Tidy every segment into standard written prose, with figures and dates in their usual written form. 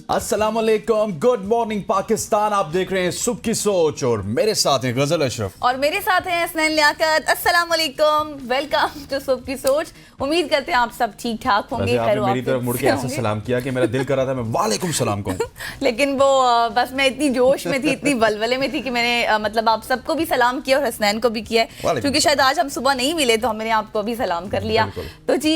अस्सलाम वालेकुम, good morning Pakistan. आप देख रहे हैं सुबह की सोच और मेरे साथ हैं गजल अशरफ और मेरे साथ हैं हसनैन लियाकत। अस्सलाम वालेकुम, वेलकम टू सुबह की सोच। उम्मीद करते हैं आप सब ठीक ठाक होंगे। आपने मेरी तरफ मुड़ के ऐसा सलाम किया कि मेरा दिल कर रहा था मैं वालेकुम सलाम कहूं। लेकिन वो बस मैं इतनी जोश में थी, इतनी वलवले में थी कि मैंने मतलब आप सबको भी सलाम किया और हसनैन को भी किया है, क्योंकि शायद आज हम सुबह नहीं मिले तो हमने आपको भी सलाम कर लिया। तो जी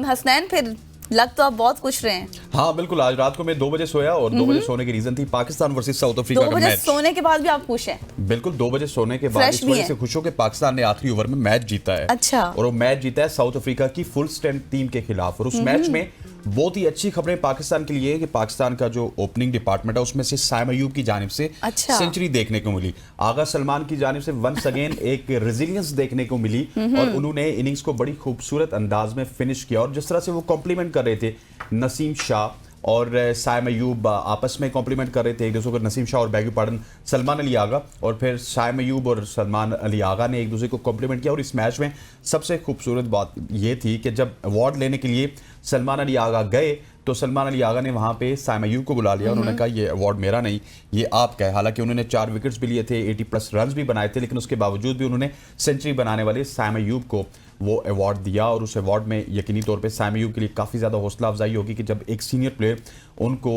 हसनैन, फिर लग तो आप बहुत खुश रहे हैं। हाँ बिल्कुल, आज रात को मैं 2 बजे सोया और 2 बजे सोने की रीजन थी पाकिस्तान वर्सेस साउथ अफ्रीका का मैच। 2 बजे सोने के बाद भी आप खुश हैं? बिल्कुल, 2 बजे सोने के बाद इस वजह से खुश हूं कि पाकिस्तान ने आखिरी ओवर में मैच जीता है। अच्छा। और वो मैच जीता है साउथ अफ्रीका की फुल स्ट्रेंथ टीम के खिलाफ। और उस मैच में बहुत ही अच्छी खबरें पाकिस्तान के लिए है कि पाकिस्तान का जो ओपनिंग डिपार्टमेंट है उसमें से साइम अयूब की जानिब से सेंचुरी देखने को मिली। आगा सलमान की जानिब से वंस अगेन एक रेजिलियंस देखने को मिली और उन्होंने इनिंग्स को बड़ी खूबसूरत अंदाज में फिनिश किया। और जिस तरह से वो कॉम्प्लीमेंट कर रहे थे, नसीम शाह और साइम अयूब आपस में कॉम्प्लीमेंट कर रहे थे एक दूसरे को। नसीम शाह और बैग पार्डन सलमान अली आगा, और फिर साइम अयूब और सलमान अली आगा ने एक दूसरे को कॉम्प्लीमेंट किया। और इस मैच में सबसे खूबसूरत बात ये थी कि जब अवार्ड लेने के लिए सलमान अली आगा गए तो सलमान अली आगा ने वहाँ पे साइम अयूब को बुला लिया। उन्होंने कहा ये अवार्ड मेरा नहीं, ये आपका है। हालांकि उन्होंने 4 विकेट्स भी लिए थे, 80+ रन भी बनाए थे, लेकिन उसके बावजूद भी उन्होंने सेंचुरी बनाने वाले साइम अयूब को वो अवार्ड दिया। और उस अवार्ड में यकीनी तौर पे साइम अयूब के लिए काफ़ी ज़्यादा हौसला अफजाई होगी कि जब एक सीनियर प्लेयर उनको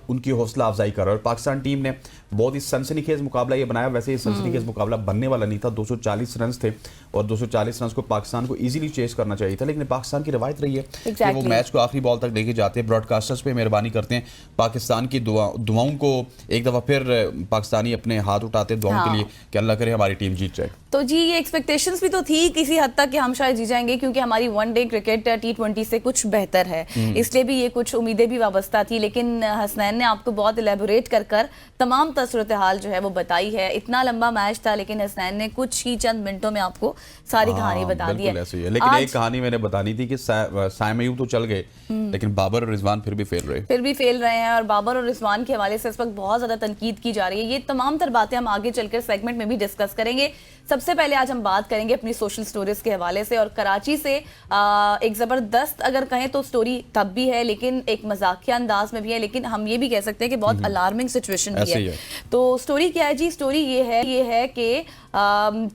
उनकी हौसला अफजाई कर रहा है। और पाकिस्तान टीम ने बहुत ही सनसनीखेज मुकाबला ये बनाया। वैसे ये सनसनीखेज मुकाबला बनने वाला नहीं था, 240 रन थे और 240 रन को पाकिस्तान को इजीली चेस करना चाहिए था। लेकिन पाकिस्तान की रवायत रही है कि वो मैच को आखिरी बॉल तक लेके जाते हैं। ब्रॉडकास्टर्स पे मेहरबानी करते हैं, पाकिस्तान की दुआओं को एक दफ़ा फिर पाकिस्तानी अपने हाथ उठाते हैं दुआओं के लिए कि अल्लाह करे हमारी टीम जीत जाए। तो जी ये एक्सपेक्टेशंस भी तो थी किसी हद तक कि हम शायद जीत जाएंगे, क्योंकि हमारी वनडे क्रिकेट T20 से कुछ बेहतर है, इसलिए भी ये कुछ उम्मीदें भी वाबस्ता थी। लेकिन हसनैन ने आपको बहुत इलेबोरेट कर तमाम सूरत हाल जो है वो बताई है। इतना लंबा मैच था लेकिन हसनैन ने कुछ ही चंद मिनटों में आपको सारी कहानी बता दी है। लेकिन एक कहानी मैंने बतानी थी कि साइम अयूब तो चल गए लेकिन बाबर और रिजवान फिर भी फेल रहे हैं। और बाबर और रिजवान के हवाले से इस वक्त बहुत ज्यादा तनकीद की जा रही है। ये तमाम तर बातें हम आगे चलकर सेगमेंट में भी डिस्कस करेंगे। सबसे पहले आज हम बात करेंगे अपनी सोशल स्टोरीज के हवाले से। और कराची से एक जबरदस्त अगर कहें तो स्टोरी तब भी है, लेकिन एक मजाकिया अंदाज में भी है, लेकिन हम ये भी कह सकते हैं कि बहुत अलार्मिंग सिचुएशन भी है। तो स्टोरी क्या है जी? स्टोरी ये है कि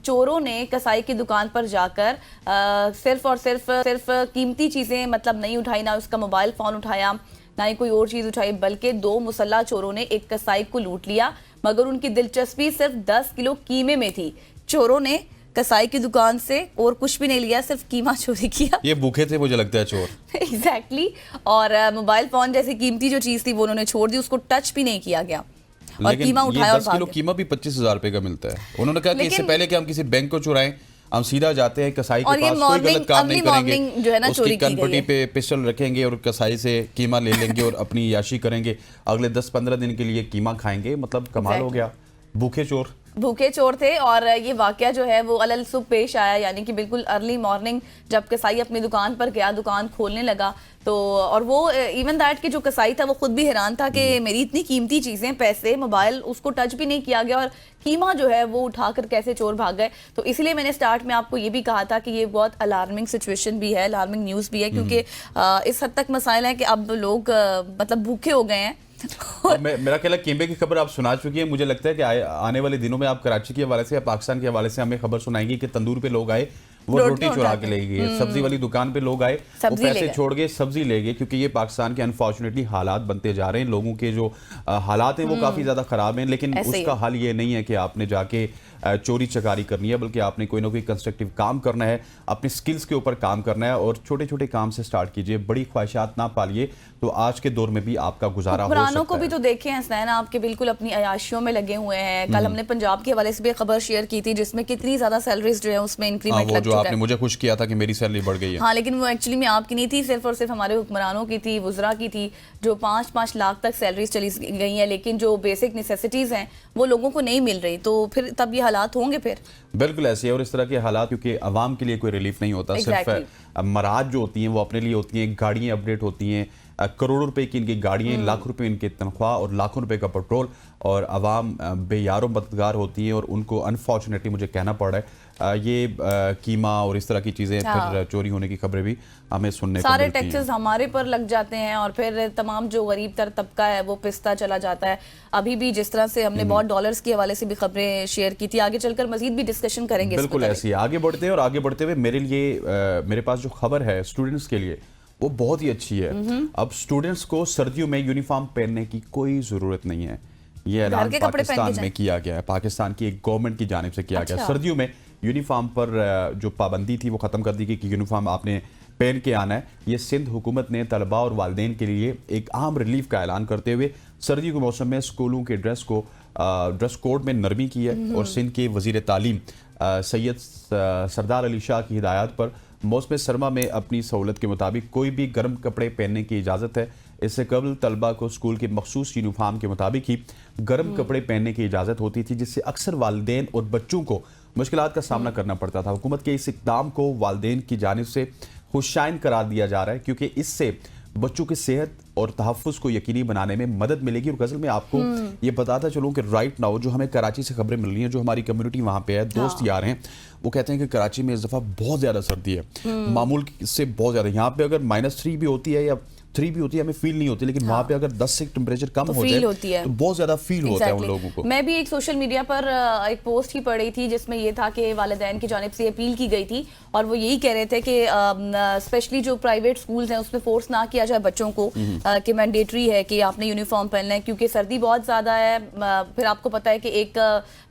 चोरों ने कसाई की दुकान पर जाकर सिर्फ और सिर्फ कीमती चीजें मतलब नहीं उठाई, ना उसका मोबाइल फोन उठाया, ना ही कोई और चीज उठाई, बल्कि 2 मुसल्ला चोरों ने एक कसाई को लूट लिया। मगर उनकी दिलचस्पी सिर्फ 10 किलो कीमे में थी। चोरों ने कसाई की दुकान से और कुछ भी नहीं लिया, सिर्फ कीमा चोरी किया। ये भूखे थे मुझे लगता है चोर। एग्जैक्टली। और मोबाइल फोन जैसी कीमती जो चीज थी वो उन्होंने छोड़ दी, उसको टच भी नहीं किया गया। और कीमा उठाया और 10 किलो कीमा भी 25,000 रुपए का मिलता है। उन्होंने कहा कि इससे पहले कि हम किसी बैंक को चुराएं हम सीधा जाते हैं कसाई के पास, कोई गलत काम नहीं करेंगे, उसकी कनपट्टी पे पिस्टल रखेंगे और कसाई से कीमा ले लेंगे और अपनी याशी करेंगे। अगले 10-15 दिन के लिए कीमा खाएंगे। मतलब कमाल हो गया। भूखे चोर थे। और ये वाकया जो है वो अलल सुबह पेश आया, यानी कि बिल्कुल अर्ली मॉर्निंग जब कसाई अपनी दुकान पर गया, दुकान खोलने लगा तो और वो इवन दैट कि जो कसाई था वो खुद भी हैरान था कि मेरी इतनी कीमती चीज़ें, पैसे, मोबाइल, उसको टच भी नहीं किया गया और कीमा जो है वो उठाकर कैसे चोर भाग गए। तो इसलिए मैंने स्टार्ट में आपको ये भी कहा था कि ये बहुत अलार्मिंग सिचुएशन भी है, अलार्मिंग न्यूज़ भी है, क्योंकि इस हद तक मसाइल है कि अब लोग मतलब भूखे हो गए हैं। मेरा ख्याल है कीमे की खबर आप सुना चुकी है। मुझे लगता है कि आने वाले दिनों में आप कराची के हवाले से या पाकिस्तान के हवाले से हमें खबर सुनाएंगी कि तंदूर पे लोग आए, वो रोटी चुरा के ले गए, सब्जी वाली दुकान पे लोग आए, वो पैसे छोड़ गए, सब्जी ले गए। क्योंकि ये पाकिस्तान के अनफॉर्चुनेटली हालात बनते जा रहे हैं। लोगों के जो हालात हैं वो काफ़ी ज़्यादा ख़राब हैं। लेकिन उसका हल ये नहीं है कि आपने जाके चोरी चकारी करनी है, बल्कि आपने कोई ना कोई कंस्ट्रक्टिव काम करना है, अपने स्किल्स के ऊपर काम करना है और छोटे छोटे काम से स्टार्ट कीजिए। बड़ी ख्वाहिशात ना पालिए, तो आज के दौर में भी आपका गुजारा हो सकता है। को भी तो देखें हसनैन, आपके बिल्कुल अपनी अयाशियों में लगे हुए हैं। कल हमने पंजाब के हवाले से भी खबर शेयर की थी जिसमें कितनी ज्यादा सैलरीज जो है उसमें इंक्रीमेंट लग चुका है। आपने मुझे खुश किया था कि मेरी सैलरी बढ़ गई है। हाँ, लेकिन वो एक्चुअली में आपकी नहीं थी, सिर्फ और सिर्फ हमारे हुक्मरानों की थी, वुज़रा की थी, जो 5-5 लाख तक सैलरीज चली गई हैं। लेकिन जो बेसिक नेसेसिटीज हैं वो लोगों को नहीं मिल रही, तो फिर तब ये हालात होंगे फिर। बिल्कुल ऐसे है। और इस तरह के हालात क्योंकि आवाम के लिए कोई रिलीफ नहीं होता। सिर्फ मराज जो होती हैं वो अपने लिए होती हैं, गाड़ियाँ अपडेट होती हैं, करोड़ों रुपए की इनकी गाड़ियाँ, लाख रुपए इनकी तनख्वाह और लाखों रुपए का पेट्रोल, और आवाम बेयारो मददगार होती है और उनको अनफॉर्चुनेटली मुझे कहना पड़ रहा है ये कीमा और इस तरह की चीज़ें फिर चोरी होने की खबरें भी हमें सुनने को सारे मिलती हैं। टैक्सेस हमारे पर लग जाते हैं और फिर तमाम जो गरीब तर तबका है वो पिसता चला जाता है। अभी भी जिस तरह से हमने बहुत डॉलर्स के हवाले से भी खबरें शेयर की थी, आगे चलकर मजीद भी डिस्कशन करेंगे। बिल्कुल ऐसी है। आगे बढ़ते हैं और आगे बढ़ते हुए मेरे पास जो खबर है स्टूडेंट्स के लिए वो बहुत ही अच्छी है। अब स्टूडेंट्स को सर्दियों में यूनिफॉर्म पहनने की कोई जरूरत नहीं है। ये ऐलान पाकिस्तान में किया गया है, पाकिस्तान की एक गवर्नमेंट की जानिब से किया गया। सर्दियों में यूनिफॉर्म पर जो पाबंदी थी वो खत्म कर दी गई कि यूनिफॉर्म आपने पहन के आना है। ये सिंध हुकूमत ने तलबा और वालिदैन के लिए एक अहम रिलीफ का ऐलान करते हुए सर्दी के मौसम में स्कूलों के ड्रेस कोड में नरमी की है। और सिंध के वजीर तालीम सैयद सरदार अली शाह की हिदायत पर मौसम सरमा में अपनी सहूलत के मुताबिक कोई भी गर्म कपड़े पहनने की इजाज़त है। इससे कबल तलबा को स्कूल के मखसूस यूनिफॉर्म के मुताबिक ही गर्म कपड़े पहनने की इजाज़त होती थी, जिससे अक्सर वालिदैन और बच्चों को मुश्किलात का सामना करना पड़ता था। हुकूमत के इस इक़दाम को वालिदैन की जानिब से खुशाइन करार दिया जा रहा है, क्योंकि इससे बच्चों की सेहत और तहफ़्फ़ुज़ को यकीनी बनाने में मदद मिलेगी। और गज़ल में आपको ये बताता चलूँ कि राइट नाउ जो हमें कराची से खबरें मिल रही हैं, जो हमारी कम्युनिटी वहाँ पे है, दोस्त यार हैं, वो कहते हैं कि कराची में इस दफ़ा बहुत ज़्यादा सर्दी है, मामूल से बहुत ज़्यादा। यहाँ पे अगर -3 भी होती है या 3 भी होती है हमें फील नहीं होती, लेकिन वहाँ पे अगर 10 से टेम्परेचर कम हो जाए तो बहुत ज्यादा फील होता है उन लोगों को। मैं भी एक सोशल मीडिया पर एक पोस्ट ही पढ़ी थी जिसमें ये था कि वालिदैन की जानिब से अपील की गई थी और वो यही कह रहे थे कि स्पेशली जो प्राइवेट स्कूल्स हैं उसमें फोर्स ना किया जाए बच्चों को कि मैंडेटरी है कि आपने यूनिफॉर्म पहनना है, क्योंकि सर्दी बहुत ज़्यादा है। फिर आपको पता है कि एक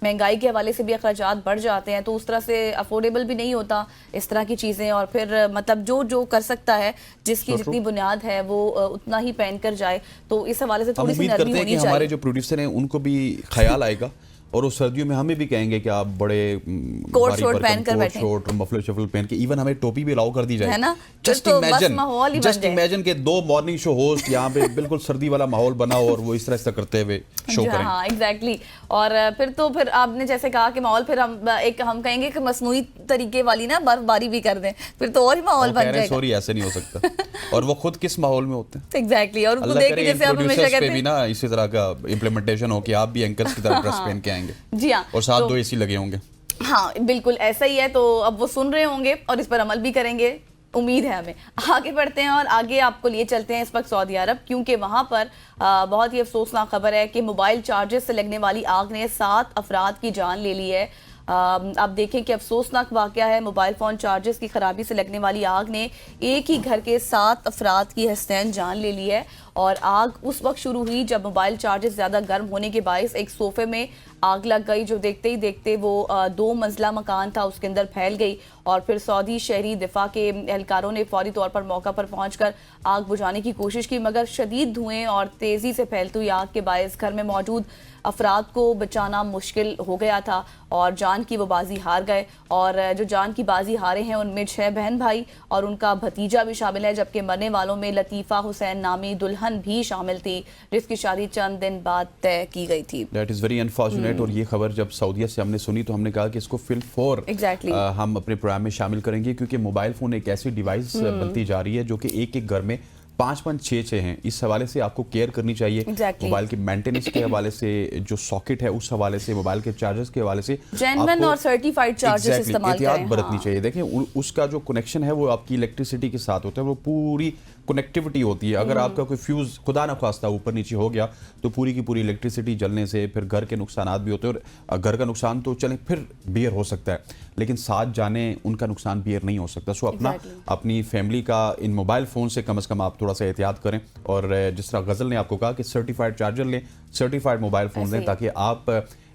महंगाई के हवाले से भी अखराजात बढ़ जाते हैं, तो उस तरह से अफोर्डेबल भी नहीं होता इस तरह की चीज़ें। और फिर मतलब जो कर सकता है, जिसकी जितनी बुनियाद है वो उतना ही पहन कर जाए, तो इस हवाले से थोड़ी सी नरमी होनी चाहिए। हमारे जो प्रोड्यूसर हैं उनको भी ख्याल आएगा और उस सर्दियों में हमें भी कहेंगे कि आप बड़े कोट शॉर्ट पहन कर बैठे, शॉर्ट मफलर शफल पहन के, इवन हमें टोपी भी अलाउ कर दी जाए, है ना। जस्ट इमेजिन के 2 मॉर्निंग शो होस्ट यहाँ पे बिल्कुल सर्दी वाला माहौल बना हो और वो इस तरह से करते हुए शो करें। हाँ एग्जैक्टली। और फिर आपने जैसे कहा कि माहौल फिर हम कहेंगे कि मसनूई तरीके वाली ना बर्फबारी भी कर दें, फिर तो और ही माहौल बन जाएगा। सॉरी ऐसे नहीं हो सकता। और वो खुद किस माहौल में होते हैं एग्जैक्टली। और उनको देख के जैसे आप हमेशा कहते हैं भी ना इसी तरह का इंप्लीमेंटेशन हो कि आप भी एंकर्स की तरह ड्रेस पहन के आएंगे। जी हाँ, और साथ 2 AC लगे होंगे। हाँ बिल्कुल ऐसा ही है। तो अब वो सुन रहे होंगे और इस पर अमल भी करेंगे, उम्मीद है हमें। आगे बढ़ते हैं और आगे आपको लिए चलते हैं इस वक्त सऊदी अरब, क्योंकि वहाँ पर बहुत ही अफसोसनाक खबर है कि मोबाइल चार्जेस से लगने वाली आग ने 7 अफराद की जान ले ली है। आप देखें कि अफसोसनाक वाक़या है, मोबाइल फ़ोन चार्जेस की खराबी से लगने वाली आग ने एक ही घर के 7 अफराद की हस्तीन जान ले ली है। और आग उस वक्त शुरू हुई जब मोबाइल चार्जेस ज़्यादा गर्म होने के बायस एक सोफे में आग लग गई, जो देखते ही देखते वो 2 मंजिला मकान था उसके अंदर फैल गई। और फिर सऊदी शहरी दिफा के एहलकारों ने फौरी तौर पर मौका पर पहुंचकर आग बुझाने की कोशिश की, मगर शदीद धुएं और तेज़ी से फैलती हुई आग के बायस घर में मौजूद अफराद को बचाना मुश्किल हो गया था और जान की वो बाजी हार गए। और जो जान की बाजी हारे हैं उनमें 6 बहन भाई और उनका भतीजा भी शामिल है, जबकि मरने वालों में लतीफ़ा हुसैन नामी दुल्हन भी शामिल थी, जिसकी शादी चंद दिन बाद तय की गई थी। That is very unfortunate. और ये खबर जब सऊदीया से हमने सुनी तो हमने कहा कि इसको फिल फॉर हम अपने प्रोग्राम में शामिल करेंगे, क्योंकि मोबाइल फ़ोन एक ऐसी डिवाइस बनती जा रही है जो कि एक घर में 5-5, 6-6 हैं। इस हवाले से आपको केयर करनी चाहिए। मोबाइल की मेंटेनेंस के हवाले से, जो सॉकेट है उस हवाले से, मोबाइल के चार्जर्स के हवाले से जेन्युइन और सर्टिफाइड चार्जर्स इस्तेमाल करें। एहतियात बरतनी चाहिए। देखें उसका जो कनेक्शन है वो आपकी इलेक्ट्रिसिटी के साथ होता है, वो पूरी कनेक्टिविटी होती है। अगर आपका कोई फ्यूज खुदा न खास्ता ऊपर नीचे हो गया तो पूरी की पूरी इलेक्ट्रिसिटी जलने से फिर घर के नुकसान भी होते हैं। और घर का नुकसान तो चले फिर बियर हो सकता है, लेकिन साथ जाने उनका नुकसान बियर नहीं हो सकता। सो अपनी फैमिली का इन मोबाइल फ़ोन से कम कम आप थोड़ा सा एहतियात करें। और जिस तरह गज़ल ने आपको कहा कि सर्टिफाइड चार्जर लें, सर्टिफाइड मोबाइल फ़ोन लें, ताकि आप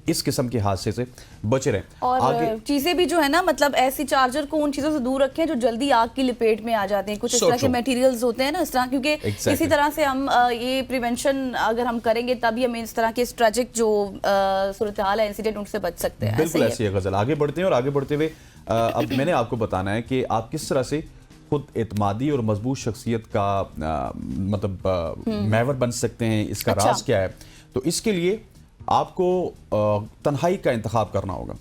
इस किस्म के हादसे से बचे रहें। और चीज़ें भी जो है ना, मतलब ऐसी चार्जर को उन चीज़ों से दूर रखें जो जल्दी आग की लपेट में आ जाते हैं। कुछ इस तरह के मटेरियल्स होते हैं ना इस तरह, क्योंकि इसी तरह से हम ये प्रिवेंशन अगर हम करेंगे तभी हमें इस तरह के ट्रेजिक जो सूरत हाल है, इंसिडेंट, उनसे बच सकते हैं। बिल्कुल ऐसी है गज़ल। आगे बढ़ते हैं और आगे बढ़ते हुए अब मैंने आपको बताना है कि आप किस तरह से खुद एतमादी और मजबूत शख्सियत का मतलब महवर बन सकते हैं। इसका राज क्या है? तो इसके लिए आपको तन्हाई का इंतखाब करना होगा।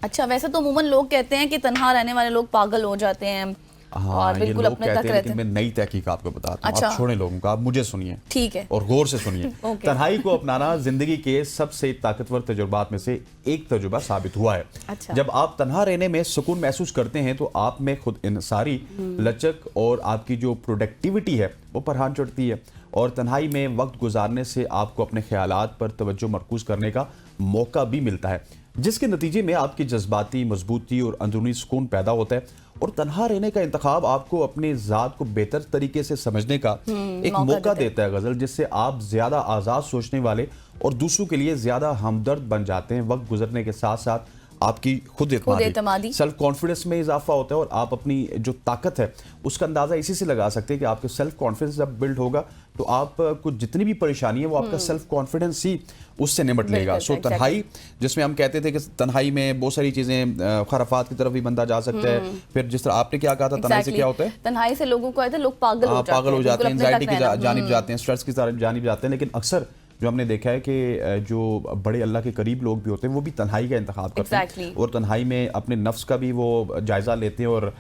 अच्छा, वैसे तो अमूमन लोग कहते हैं कि तन्हा रहने वाले लोग पागल हो जाते हैं, हाँ, और ये बिल्कुल लोग अपने कहते तक हैं, रहते लेकिन हैं। मैं नई तहकीक आपको बताता हूँ। अच्छा। आप छोड़ें लोगों का, आप मुझे सुनिए ठीक है। और गौर से सुनिए। ओके। तन्हाई को अपनाना जिंदगी के सबसे ताकतवर तजुर्बात में से एक तजुर्बा साबित हुआ है। अच्छा। जब आप तन्हा रहने में सुकून महसूस करते हैं तो आप में खुद इंसारी लचक और आपकी जो प्रोडक्टिविटी है वो परहान चढ़ती है, और तन्हाई में वक्त गुजारने से आपको अपने ख्यालात पर तवज्जो मरकूज करने का मौका भी मिलता है, जिसके नतीजे में आपकी जज्बाती मजबूती और अंदरूनी सुकून पैदा होता है। और तन्हा रहने का इंतखाब आपको अपने ज़ात को बेहतर तरीके से समझने का एक मौका देता है गजल, जिससे आप ज़्यादा आज़ाद सोचने वाले और दूसरों के लिए ज़्यादा हमदर्द बन जाते हैं। वक्त गुजरने के साथ साथ आपकी खुद एतमादी, सेल्फ कॉन्फिडेंस में इजाफा होता है, और आप अपनी जो ताकत है उसका अंदाजा इसी से लगा सकते हैं कि आपके सेल्फ कॉन्फिडेंस जब बिल्ड होगा तो आपको जितनी भी परेशानी है वो आपका सेल्फ कॉन्फिडेंस ही उससे निपट लेगा। सो तन्हाई, जिसमें हम कहते थे कि तन्हाई में बहुत सारी चीजें, खराफात की तरफ भी बंदा जा सकता है। फिर जिस तरह आपने क्या कहा था, तन्हाई से क्या होता है? तन्हाई से लोगों को लोग पागल हो जाते हैं, एंजाइटी की जानिब जाते हैं, स्ट्रेस की जानिब जाते हैं। लेकिन अक्सर जो हमने देखा है कि जो बड़े अल्लाह के करीब लोग भी होते हैं वो भी तन्हाई का इंतखाब करते हैं, और तन्हाई में अपने नफ्स का भी वो जायजा लेते हैं, और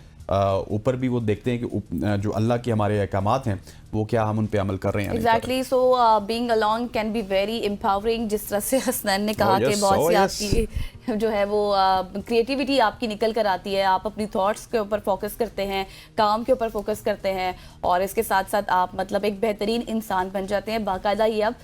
ऊपर भी वो देखते हैं कि जो अल्लाह के हमारे अहकामात हैं वो क्या हम उन पे अमल कर रहे हैं। Exactly. So being alone can be very empowering, जिस तरह से हसनैन ने कहा कि बहुत सी आपकी जो है वो क्रिएटिविटी आपकी निकल कर आती है, आप अपनी थॉट्स के ऊपर फोकस करते हैं, काम के ऊपर फोकस करते हैं, और इसके साथ साथ आप मतलब एक बेहतरीन इंसान बन जाते हैं। बाकायदा ये अब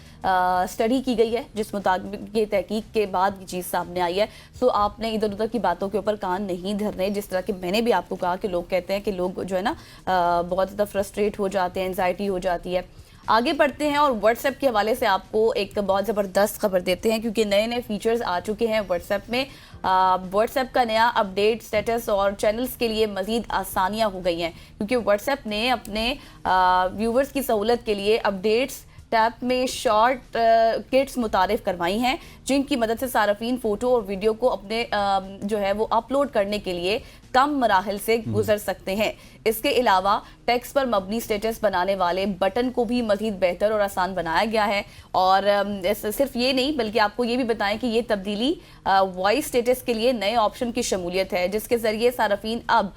स्टडी की गई है जिस मुताबिक ये तहकीक के बाद ये चीज़ सामने आई है। सो आपने इधर उधर की बातों के ऊपर कान नहीं धरने, जिस तरह के मैंने भी आपको कहा कि लोग कहते हैं कि लोग जो है ना बहुत ज़्यादा फ्रस्ट्रेट हो जाते हैं, एंजाइटी हो जाती है। आगे बढ़ते हैं और व्हाट्सएप के हवाले से आपको एक बहुत ज़बरदस्त खबर देते हैं, क्योंकि नए नए फीचर्स आ चुके हैं व्हाट्सएप में। व्हाट्सएप का नया अपडेट स्टेटस और चैनल्स के लिए मज़ीद आसानियां हो गई हैं, क्योंकि व्हाट्सएप ने अपने व्यूवर्स की सहूलत के लिए अपडेट्स टैब में शॉर्ट किट्स मुतारिफ करवाई हैं, जिनकी मदद से सार्फिन फ़ोटो और वीडियो को अपने जो है वो अपलोड करने के लिए कम मराहल से गुजर सकते हैं। इसके अलावा टेक्स्ट पर मबनी स्टेटस बनाने वाले बटन को भी मज़ीद बेहतर और आसान बनाया गया है। और सिर्फ ये नहीं, बल्कि आपको ये भी बताएं कि ये तब्दीली वॉइस स्टेटस के लिए नए ऑप्शन की शमूलियत है, जिसके ज़रिए सार्फिन अब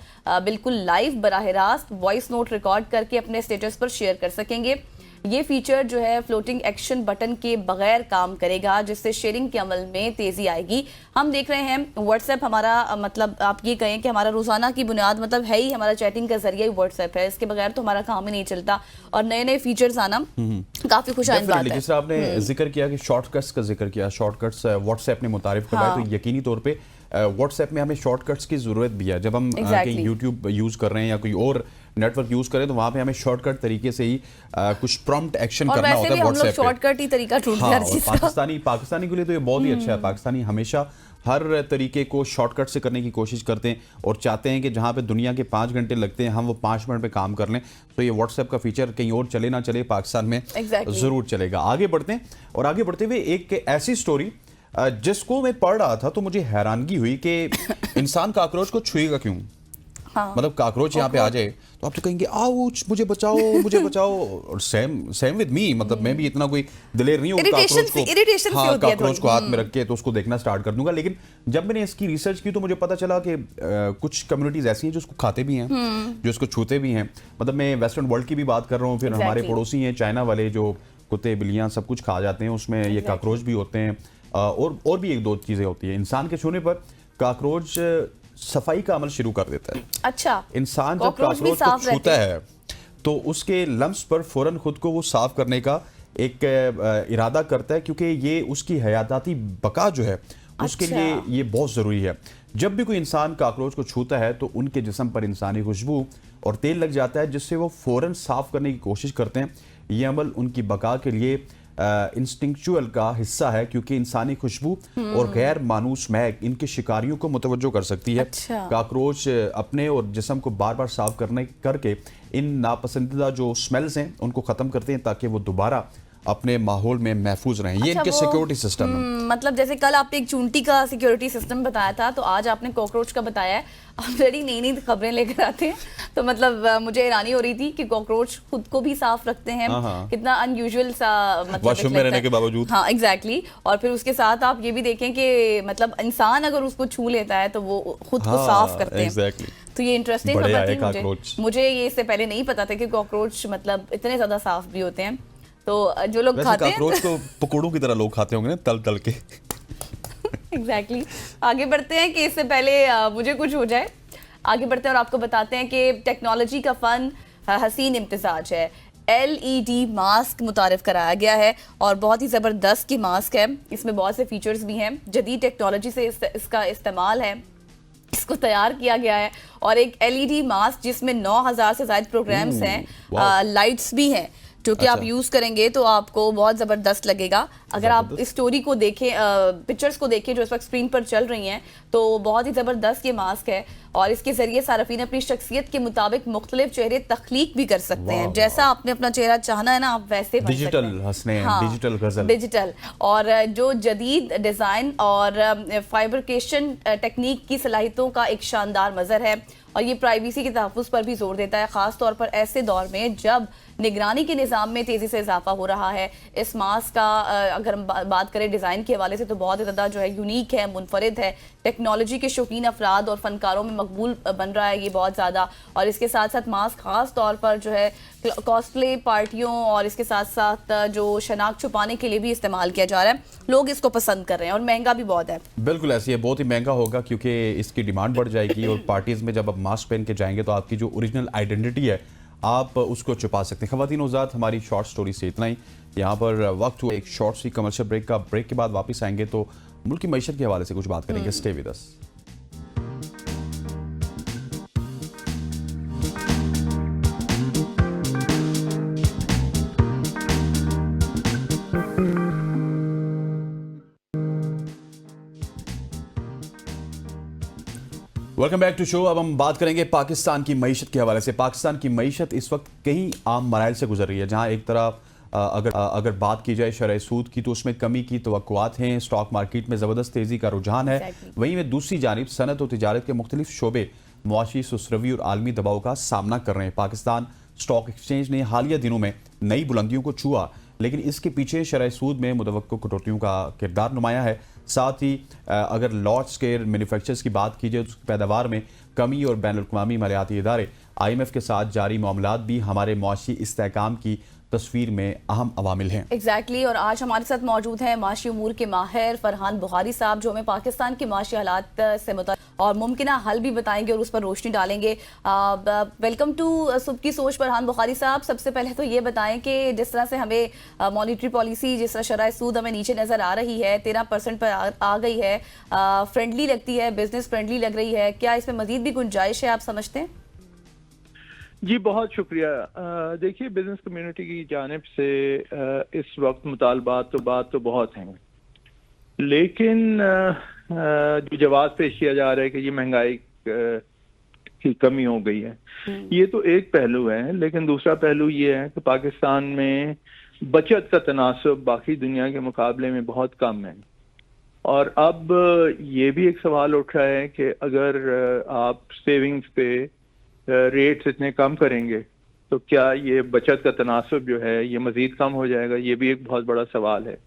बिल्कुल लाइव बराह रास्त वॉइस नोट रिकॉर्ड करके अपने स्टेटस पर शेयर कर सकेंगे। ये फीचर जो है फ्लोटिंग एक्शन बटन के बगैर काम करेगा, जिससे शेयरिंग के अमल में तेज़ी आएगी। हम देख रहे हैं व्हाट्सएप हमारा मतलब आप ये कहें कि हमारा रोज़ाना की बुनियाद मतलब है ही, हमारा चैटिंग का जरिए ही व्हाट्सएप है, इसके बगैर तो हमारा काम ही नहीं चलता, और नए नए फीचर्स आना काफ़ी खुशाइंद बात है। जिस तरह आपने जिक्र किया कि शॉर्टकट्स का जिक्र किया, शॉर्टकट्स व्हाट्सएप ने मुतारिफ करवाए, तो यकीनी तौर पे व्हाट्सएप में हमें शॉर्टकट्स की ज़रूरत भी है। जब हम कहीं यूट्यूब यूज़ कर रहे हैं या कोई और नेटवर्क यूज़ करें तो वहाँ पे हमें शॉर्टकट तरीके से ही कुछ प्रॉम्प्ट एक्शन करना होता है व्हाट्सएप पे। शॉर्टकट ही तरीका ढूंढते हैं हर चीज़ का। पाकिस्तानी के लिए तो ये बहुत ही अच्छा है। पाकिस्तानी हमेशा हर तरीके को शॉर्टकट से करने की कोशिश करते हैं और चाहते हैं कि जहाँ पे दुनिया के 5 घंटे लगते हैं हम वो 5 मिनट में काम कर लें। तो ये व्हाट्सएप का फीचर कहीं और चले ना चले, पाकिस्तान में ज़रूर चलेगा। आगे बढ़ते हैं, और आगे बढ़ते हुए एक ऐसी स्टोरी जिसको मैं पढ़ रहा था तो मुझे हैरानगी हुई कि इंसान काकरोच को छुएगा क्यों। हाँ। मतलब काकरोच यहाँ पे आ जाए तो आप तो कहेंगे आउच, मुझे बचाओ मुझे बचाओ। और सेम विद मी, मतलब मैं भी इतना कोई दिलेर नहीं हूँ काकरोच को हाथ में रख के तो उसको देखना स्टार्ट कर दूंगा। लेकिन जब मैंने इसकी रिसर्च की तो मुझे पता चला कि कुछ कम्युनिटीज ऐसी हैं जो उसको खाते भी हैं, जो उसको छूते भी हैं। मतलब मैं वेस्टर्न वर्ल्ड की भी बात कर रहा हूँ, फिर हमारे पड़ोसी हैं चाइना वाले जो कुत्ते बिल्लियाँ सब कुछ खा जाते हैं, उसमें ये काकरोच भी होते हैं। और भी एक दो चीज़ें होती हैं। इंसान के छूने पर काकरोच सफाई का अमल शुरू कर देता है। अच्छा। इंसान जब काकरोच को छूता है तो उसके लम्स पर फौरन खुद को वो साफ करने का एक इरादा करता है, क्योंकि ये उसकी हयाताती बका जो है उसके लिए ये बहुत ज़रूरी है। जब भी कोई इंसान काकरोच को छूता है तो उनके जिस्म पर इंसानी खुशबू और तेल लग जाता है, जिससे वो फौरन साफ करने की कोशिश करते हैं। ये अमल उनकी बका के लिए इंस्टिंक्चुअल का हिस्सा है, क्योंकि इंसानी खुशबू और गैर मानूस महक इनके शिकारियों को मुतवज्जो कर सकती है। अच्छा। काकरोच अपने और जिस्म को बार बार साफ करके इन नापसंदीदा जो स्मेल्स हैं उनको ख़त्म करते हैं, ताकि वो दोबारा अपने माहौल में महफूज रहें। ये अच्छा, इनके सिक्योरिटी सिस्टम है। मतलब जैसे कल आपने एक चूंटी का सिक्योरिटी सिस्टम बताया था, तो आज आपने कॉकरोच का बताया है। आप बड़ी नई नई खबरें लेकर आते हैं, तो मतलब मुझे हैरानी हो रही थी कि कॉकरोच खुद को भी साफ रखते हैं। कितना अनयूजुअल सा मतलब वॉशरूम में रहने के बावजूद। हाँ एग्जैक्टली। और फिर उसके साथ आप ये भी देखें कि मतलब इंसान अगर उसको छू लेता है तो वो खुद को साफ करते हैं। तो ये इंटरेस्टिंग खबर थी मुझे ये इससे पहले नहीं पता था कि कॉकरोच मतलब इतने ज्यादा साफ भी होते हैं। तो जो लोग खाते हैं कॉकरोच को पकौड़ों की तरह लोग खाते होंगे ना, तल तल के। एग्जैक्टली। आगे बढ़ते हैं कि इससे पहले मुझे कुछ हो जाए। आगे बढ़ते हैं और आपको बताते हैं कि टेक्नोलॉजी का फन हसीन इम्तिजाज है। LED मास्क मुतारिफ कराया गया है और बहुत ही ज़बरदस्त की मास्क है। इसमें बहुत से फीचर्स भी हैं। जदीद टेक्नोलॉजी से इसका इस्तेमाल है, इसको तैयार किया गया है। और एक LED मास्क जिसमें 9000 से ज़ायद प्रोग्राम्स हैं, लाइट्स भी हैं, जो कि आप यूज करेंगे तो आपको बहुत जबरदस्त लगेगा। अगर आप इस स्टोरी को देखें, पिक्चर्स को देखें जो इस वक्त स्क्रीन पर चल रही हैं, तो बहुत ही जबरदस्त ये मास्क है। और इसके जरिए सार्फिन अपनी शख्सियत के मुताबिक मुख्तलिफ चेहरे तख्लीक भी कर सकते हैं। जैसा आपने अपना चेहरा चाहना है ना, आप वैसे बन सकते हैं। हंसने, डिजिटल गजल, डिजिटल। और जो जदीद डिजाइन और फाइब्रिकेशन टेक्निक की सलाहियतों का एक शानदार मजर है। और ये प्राइवेसी के तहफ़्फ़ुज़ पर भी जोर देता है, खास तौर पर ऐसे दौर में जब निगरानी के निज़ाम में तेज़ी से इजाफा हो रहा है। इस मास्क का अगर हम बात करें डिज़ाइन के हवाले से तो बहुत ज़्यादा जो है यूनिक है, मुनफरिद है। टेक्नोलॉजी के शौकीन अफराद और फनकारों में मकबूल बन रहा है ये बहुत ज़्यादा। और इसके साथ साथ मास्क खास तौर पर जो है कॉस्प्ले पार्टियों और इसके साथ साथ जो शनाख्त छुपाने के लिए भी इस्तेमाल किया जा रहा है। लोग इसको पसंद कर रहे हैं और महंगा भी बहुत है। बिल्कुल ऐसी है, बहुत ही महंगा होगा क्योंकि इसकी डिमांड बढ़ जाएगी। और पार्टीज में जब आप मास्क पहन के जाएंगे तो आपकी जो ओरिजिनल आइडेंटिटी है आप उसको छुपा सकते हैं। ख़वातीन उज़ात, हमारी शॉर्ट स्टोरी से इतना ही। यहाँ पर वक्त हुआ एक शॉर्ट सी कमर्शियल ब्रेक का। ब्रेक के बाद वापस आएंगे तो मुल्क की मईशत के हवाले से कुछ बात करेंगे। Stay with us. Welcome back to show. अब हम बात करेंगे पाकिस्तान की मईशत के हवाले से। पाकिस्तान की मईशत इस वक्त कई आम मराइल से गुजर रही है, जहां एक तरफ अगर बात की जाए शरह सूद की तो उसमें कमी की तवक्कुआत हैं, स्टॉक मार्केट में ज़बरदस्त तेज़ी का रुझान है। वहीं में दूसरी जानिब सनत और तिजारत के मुख्तलिफ शोबे मुआशी सुसरवी और आलमी दबाव का सामना कर रहे हैं। पाकिस्तान स्टॉक एक्सचेंज ने हालिया दिनों में नई बुलंदियों को छुआ, लेकिन इसके पीछे शरह सूद में मुतवक्को कटौतियों का किरदार नुमाया है। साथ ही अगर लार्ज स्केल मैन्युफैक्चर्स की बात की जाए तो उसकी पैदावार में कमी और बैनुल-अक़वामी मालियाती इदारे IMF के साथ जारी मामलात भी हमारे मुआशी इस्तेहकाम की तस्वीर में अहम अवामिल हैं। एग्जैक्टली। और आज हमारे साथ मौजूद हैं माशी उमूर के माहिर फरहान बुखारी साहब, जो हमें पाकिस्तान के माशी हालात से मुताल्लिक़ और मुमकिन हल भी बताएंगे और उस पर रोशनी डालेंगे। वेलकम टू सुबह की सोच फरहान बुखारी साहब। सबसे पहले तो ये बताएं कि जिस तरह से हमें मॉनिटरी पॉलिसी, जिस तरह शरह सूद हमें नीचे नज़र आ रही है, 13% पर आ गई है, फ्रेंडली लगती है, बिजनेस फ्रेंडली लग रही है, क्या इसमें मजीद भी गुंजाइश है, आप समझते हैं? जी बहुत शुक्रिया। देखिए, बिजनेस कम्युनिटी की जानिब से इस वक्त मुतालबात तो बहुत हैं, लेकिन जो जवाब पेश किया जा रहा है कि ये महंगाई की कमी हो गई है, ये तो एक पहलू है। लेकिन दूसरा पहलू ये है कि पाकिस्तान में बचत का तनासब बाकी दुनिया के मुकाबले में बहुत कम है। और अब ये भी एक सवाल उठ रहा है कि अगर आप सेविंग्स पे रेट्स इतने कम करेंगे तो क्या ये बचत का तनासब जो है ये मजीद कम हो जाएगा? ये भी एक बहुत बड़ा सवाल है,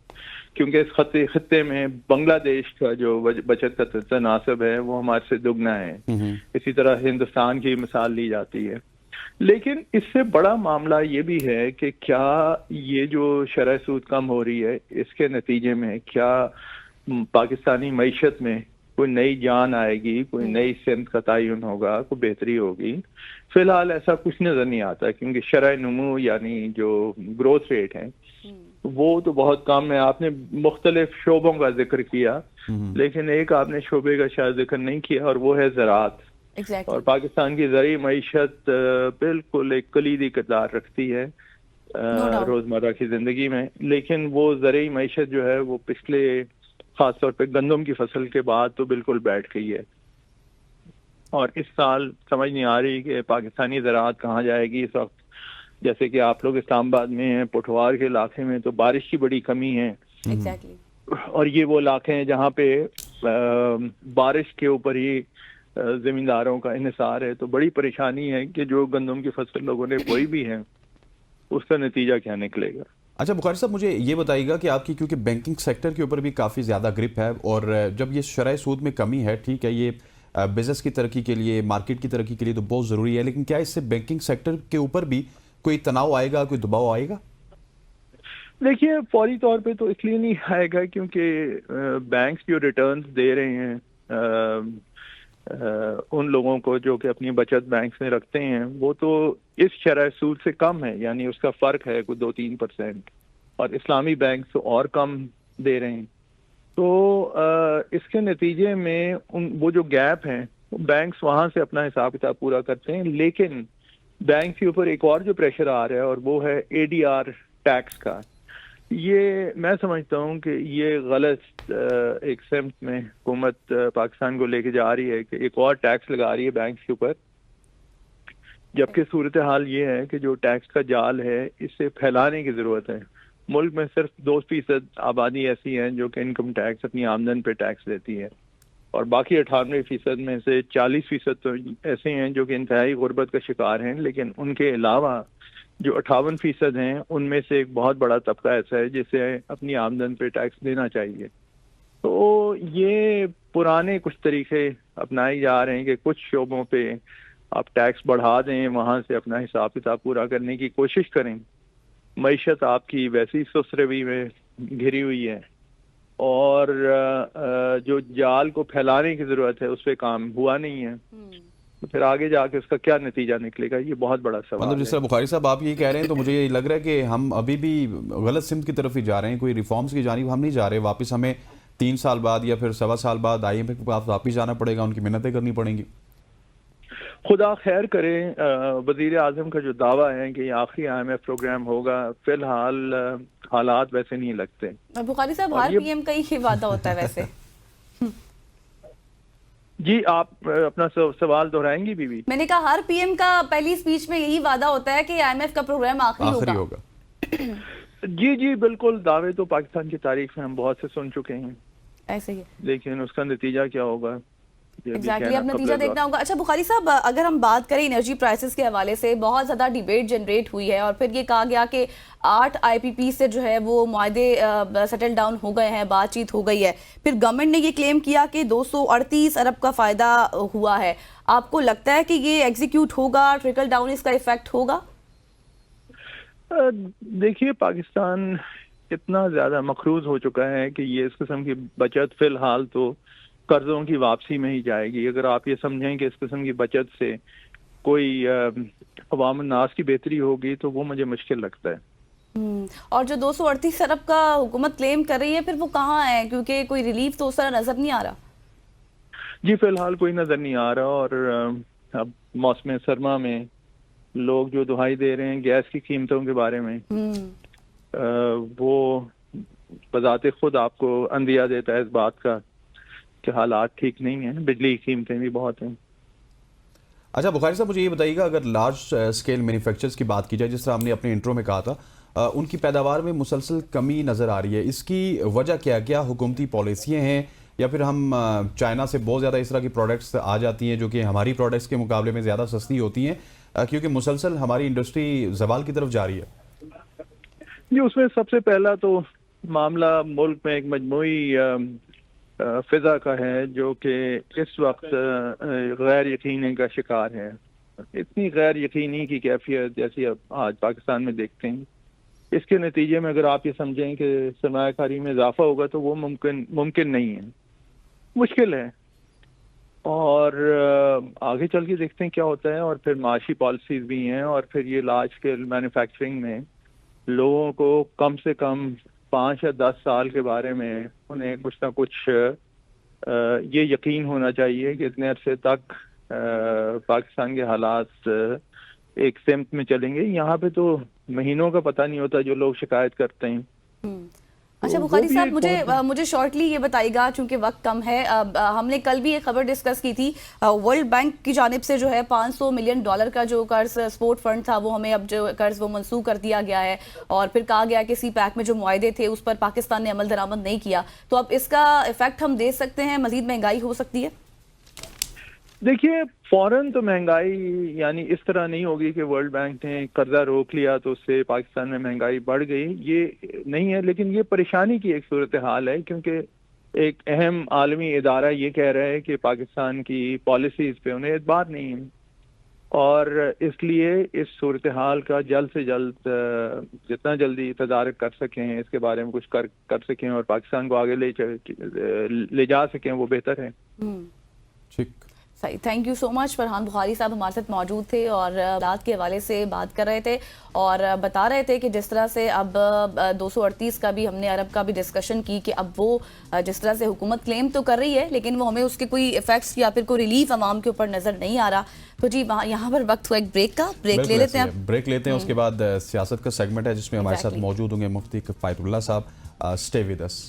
क्योंकि इस खत्ते में बांग्लादेश का जो बचत का तनासब है वो हमारे से दुगना है। इसी तरह हिंदुस्तान की मिसाल ली जाती है। लेकिन इससे बड़ा मामला ये भी है कि क्या ये जो शरह सूद कम हो रही है, इसके नतीजे में क्या पाकिस्तानी मईशत में कोई नई जान आएगी, कोई नई सिमत का तयन होगा, कोई बेहतरी होगी? फिलहाल ऐसा कुछ नजर नहीं आता, क्योंकि शरह नमू यानी जो ग्रोथ रेट है वो तो बहुत कम है। आपने मुख्तलिफ शोबों का जिक्र किया, लेकिन एक आपने शोबे का शायद जिक्र नहीं किया, और वो है ज़राअत। और पाकिस्तान की ज़रूरी मईशत बिल्कुल एक कलीदी किरदार रखती है रोजमर्रा की जिंदगी में। लेकिन वो ज़रूरी मईशत जो है वो पिछले खासतौर पे गंदम की फसल के बाद तो बिल्कुल बैठ गई है। और इस साल समझ नहीं आ रही कि पाकिस्तानी ज़राअत कहाँ जाएगी। इस वक्त जैसे कि आप लोग इस्लामाबाद में हैं, पुठवार के इलाके में तो बारिश की बड़ी कमी है। एग्जैक्टली। और ये वो इलाके हैं जहाँ पे बारिश के ऊपर ही जमींदारों का इन्हिसार है। तो बड़ी परेशानी है कि जो गंदम की फसल लोगों ने बोई भी है उसका नतीजा क्या निकलेगा। अच्छा बुखारी साहब, मुझे ये बताइएगा कि आपकी, क्योंकि बैंकिंग सेक्टर के ऊपर भी काफ़ी ज़्यादा ग्रिप है और जब ये शरह सूद में कमी है, ठीक है, ये बिजनेस की तरक्की के लिए, मार्केट की तरक्की के लिए तो बहुत ज़रूरी है, लेकिन क्या इससे बैंकिंग सेक्टर के ऊपर भी कोई तनाव आएगा, कोई दबाव आएगा? देखिए, फौरी तौर पे तो इसलिए नहीं आएगा क्योंकि बैंक्स जो रिटर्न्स दे रहे हैं उन लोगों को जो कि अपनी बचत बैंक में रखते हैं वो तो इस शरह सूद से कम है, यानी उसका फर्क है कोई 2-3%, और इस्लामी बैंक तो और कम दे रहे हैं। तो इसके नतीजे में वो जो गैप है बैंक्स वहां से अपना हिसाब किताब पूरा करते हैं। लेकिन बैंक के ऊपर एक और जो प्रेशर आ रहा है और वो है एडीआर टैक्स का। ये मैं समझता हूँ कि ये गलत एक सिमत में हुकूमत पाकिस्तान को लेके जा रही है कि एक और टैक्स लगा रही है बैंक के ऊपर, जबकि सूरत हाल ये है कि जो टैक्स का जाल है इससे फैलाने की जरूरत है। मुल्क में सिर्फ 2% आबादी ऐसी है जो कि इनकम टैक्स, अपनी आमदन पे टैक्स देती है, और बाकी 98% में से 40% तो ऐसे हैं जो कि इंतहाई गुर्बत का शिकार हैं। लेकिन उनके अलावा जो 58% हैं उनमें से एक बहुत बड़ा तबका ऐसा है जिसे अपनी आमदन पे टैक्स देना चाहिए। तो ये पुराने कुछ तरीके अपनाए जा रहे हैं कि कुछ शोबों पे आप टैक्स बढ़ा दें, वहां से अपना हिसाब किताब पूरा करने की कोशिश करें। मईशत आपकी वैसी सुसरवी में घिरी हुई है और जो जाल को फैलाने की जरूरत है उस पर काम हुआ नहीं है। तो फिर आगे जाके उसका क्या नतीजा निकलेगा, ये बहुत बड़ा सवाल मतलब जिस है। तरह बुखारी साहब आप ये कह रहे हैं तो मुझे ये लग रहा है कि हम अभी भी गलत सिमत की तरफ ही जा रहे हैं, कोई रिफॉर्म्स की जानिब हम नहीं जा रहे। वापस हमें 3 साल बाद या फिर 1.25 साल बाद IMF के पास वापस जाना पड़ेगा, उनकी मिन्नतें करनी पड़ेंगी। खुदा खैर करें। वजीर आजम का जो दावा है कि आखिरी IMF प्रोग्राम होगा, फिलहाल हालात वैसे नहीं लगते। बुखारी साहब, हर PM का ही वादा होता है वैसे। जी, आप अपना सवाल दोहराएंगी बीबी? मैंने कहा हर PM का पहली स्पीच में यही वादा होता है कि IMF का प्रोग्राम आखिरी होगा। जी जी बिल्कुल, दावे तो पाकिस्तान की तारीख में हम बहुत से सुन चुके हैं, ऐसे ही, लेकिन उसका नतीजा क्या होगा एग्जैक्टली अब नतीजा देखना होगा। अच्छा बुखारी साहब, अगर हम बात करें एनर्जी प्राइसेस के हवाले से बहुत ज़्यादा डिबेट जनरेट हुई है और फिर ये कहा गया कि 8 IPP से जो है वो मुआहदे सेटल डाउन हो गए हैं, बातचीत हो गई है। फिर गवर्नमेंट ने ये क्लेम किया कि 238 अरब का फ़ायदा हुआ है। आपको लगता है कि ये एग्जीक्यूट होगा, ट्रिकल डाउन इसका इफेक्ट होगा? देखिए, पाकिस्तान इतना ज़्यादा मखरूज हो चुका है कि ये इस किस्म की बचत फिलहाल तो कर्जों की वापसी में ही जाएगी। अगर आप ये समझें कि इस किस्म की बचत से कोई अवाम नास की बेहतरी होगी तो वो मुझे मुश्किल लगता है। और जो 238 अरब का हुकूमत क्लेम कर रही है फिर वो कहाँ है, क्योंकि कोई रिलीफ तो उस तरह नजर नहीं आ रहा। जी, फिलहाल कोई नजर नहीं आ रहा। और अब मौसम सरमा में लोग जो दुहाई दे रहे हैं गैस की कीमतों के बारे में, वो बजाते खुद आपको अंदिया देता है इस बात का कि हालात ठीक नहीं है। बिजली की कीमतें भी बहुत हैं। अच्छा बुखारी साहब, मुझे ये बताइएगा, अगर लार्ज स्केल मैन्युफैक्चरर्स की बात की जाए, जिस तरह हमने अपने इंट्रो में कहा था, उनकी पैदावार में मुसलसल कमी नज़र आ रही है, इसकी वजह क्या क्या हुकूमती पॉलिसियाँ हैं या फिर हम चाइना से बहुत ज़्यादा इस तरह की प्रोडक्ट्स आ जाती हैं जो कि हमारी प्रोडक्ट्स के मुकाबले में ज़्यादा सस्ती होती हैं, क्योंकि मुसलसल हमारी इंडस्ट्री जवाल की तरफ जा रही है? जी, उसमें सबसे पहला तो मामला मुल्क में एक मजमूई फिजा का है जो कि इस वक्त गैर यकीनी का शिकार है। इतनी गैर यकीनी की कैफियत जैसी अब आज पाकिस्तान में देखते हैं, इसके नतीजे में अगर आप ये समझें कि सरमायाकारी में इजाफा होगा तो वो मुमकिन नहीं है, मुश्किल है। और आगे चल के देखते हैं क्या होता है। और फिर माशी पॉलिसीज भी हैं, और फिर ये लार्ज स्केल मैन्युफैक्चरिंग में लोगों को कम से कम 5 या 10 साल के बारे में उन्हें कुछ ना कुछ ये यकीन होना चाहिए कि इतने अरसे तक पाकिस्तान के हालात एक सिमत में चलेंगे। यहाँ पे तो महीनों का पता नहीं होता जो लोग शिकायत करते हैं। अच्छा वो बुखारी भी साहब, एक मुझे शॉर्टली ये बताइएगा, चूंकि वक्त कम है। हमने कल भी एक खबर डिस्कस की थी, वर्ल्ड बैंक की जानिब से जो है $500 मिलियन का जो कर्ज स्पोर्ट फंड था, वो हमें अब जो कर्ज वो मंसूख कर दिया गया है, और फिर कहा गया कि CPEC में जो मुआहदे थे उस पर पाकिस्तान ने अमल दरामद नहीं किया। तो अब इसका इफेक्ट हम देख सकते हैं, मजीद महंगाई हो सकती है? देखिए, फौरन तो महंगाई यानी इस तरह नहीं होगी कि वर्ल्ड बैंक ने कर्जा रोक लिया तो उससे पाकिस्तान में महंगाई बढ़ गई, ये नहीं है। लेकिन ये परेशानी की एक सूरत हाल है, क्योंकि एक अहम आलमी इदारा ये कह रहा है कि पाकिस्तान की पॉलिसीज पे उन्हें एतबार नहीं है, और इसलिए इस सूरत हाल का जल्द से जल्द जितना जल्दी तदारक कर सकें, इसके बारे में कुछ कर सकें और पाकिस्तान को आगे ले जा सकें, वो बेहतर है। ठीक, सही, thank you so much. Farhan Bukhari साहब हमारे साथ मौजूद थे और हालात के हवाले से बात कर रहे थे, और बता रहे थे कि जिस तरह से अब 238 का भी हमने अरब का भी डिस्कशन की, कि अब वो जिस तरह से हुकूमत क्लेम तो कर रही है, लेकिन वो हमें उसके कोई इफेक्ट्स या फिर कोई रिलीफ आवाम के ऊपर नजर नहीं आ रहा। तो जी यहाँ पर वक्त हुआ एक ब्रेक का, ब्रेक ले लेते हैं। ब्रेक लेते हैं, उसके बाद सियासत का सेगमेंट है जिसमें हमारे साथ मौजूद होंगे मुफ्ती किफायतुल्लाह साहब। स्टे विद अस।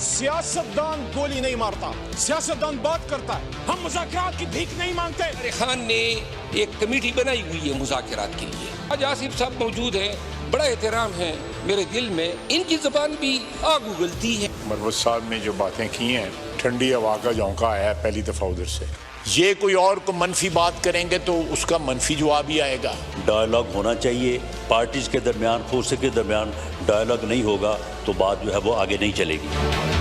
सियासतदान गोली नहीं मारता, सियासतदान बात करता है। हम मुज़ाकरात की भीख नहीं मांगते। खान ने एक कमेटी बनाई हुई है मुज़ाकरात के लिए। आज आसिफ साहब मौजूद हैं, बड़ा एहतराम है मेरे दिल में। इनकी ज़बान भी आग उगलती है। मरवत साहब ने जो बातें की हैं, ठंडी हवा का झोंका आया है पहली दफा उधर से। ये कोई और को मनफी बात करेंगे तो उसका मनफी जवाब ही आएगा। डायलॉग होना चाहिए पार्टीज के दरमियान, फोर्सेस के दरमियान डायलॉग नहीं होगा तो बात जो है वो आगे नहीं चलेगी।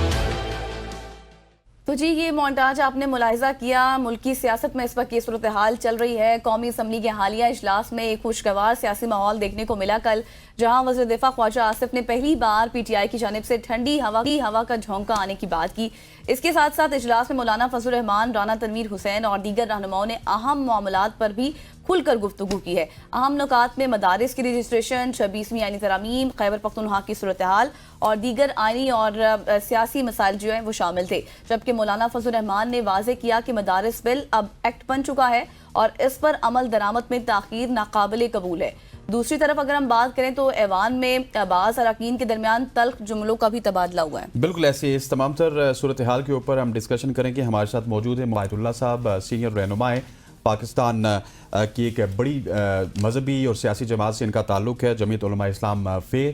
तो जी ये मोन्टाज आपने मुलाहिजा किया, मुल्की सियासत में इस वक्त ये सूरत हाल चल रही है। कौमी असम्बली के हालिया इजलास में एक खुशगवार सियासी माहौल देखने को मिला कल, जहां वज़ीर दिफा ख्वाजा आसिफ ने पहली बार PTI की जानिब से ठंडी हवा का झोंका आने की बात की। इसके साथ साथ इजलास में मौलाना फजल रहमान, राना तनवीर हुसैन और दीगर रहनुमाओं ने अहम मामलात पर भी खुलकर गुफ्तगू की है। अहम नुकात में मदारिस की रजिस्ट्रेशन, 26वीं आईनी तरामीम, खैबर पख्तूनख्वा की सूरत हाल और दीगर आईनी और सियासी मसाइल जो हैं वो शामिल थे। जबकि मौलाना फजल रहमान ने वाजे किया कि मदारिस बिल अब एक्ट बन चुका है और इस पर अमल दरामद में ताखीर नाकाबिले कबूल है। दूसरी तरफ अगर हम बात करें तो ऐवान में बाज़ अरकान के दरमियान तल्ख जुमलों का भी तबादला हुआ है। बिल्कुल ऐसे इस तमाम तर सूरत हाल के ऊपर हम डिस्कशन करेंगे। हमारे साथ मौजूद है किफायतुल्लाह साहब, सीनियर रहनुमा है। पाकिस्तान की एक बड़ी मजहबी और सियासी जमात से इनका ताल्लुक है, जमीयत उलमा इस्लाम फे।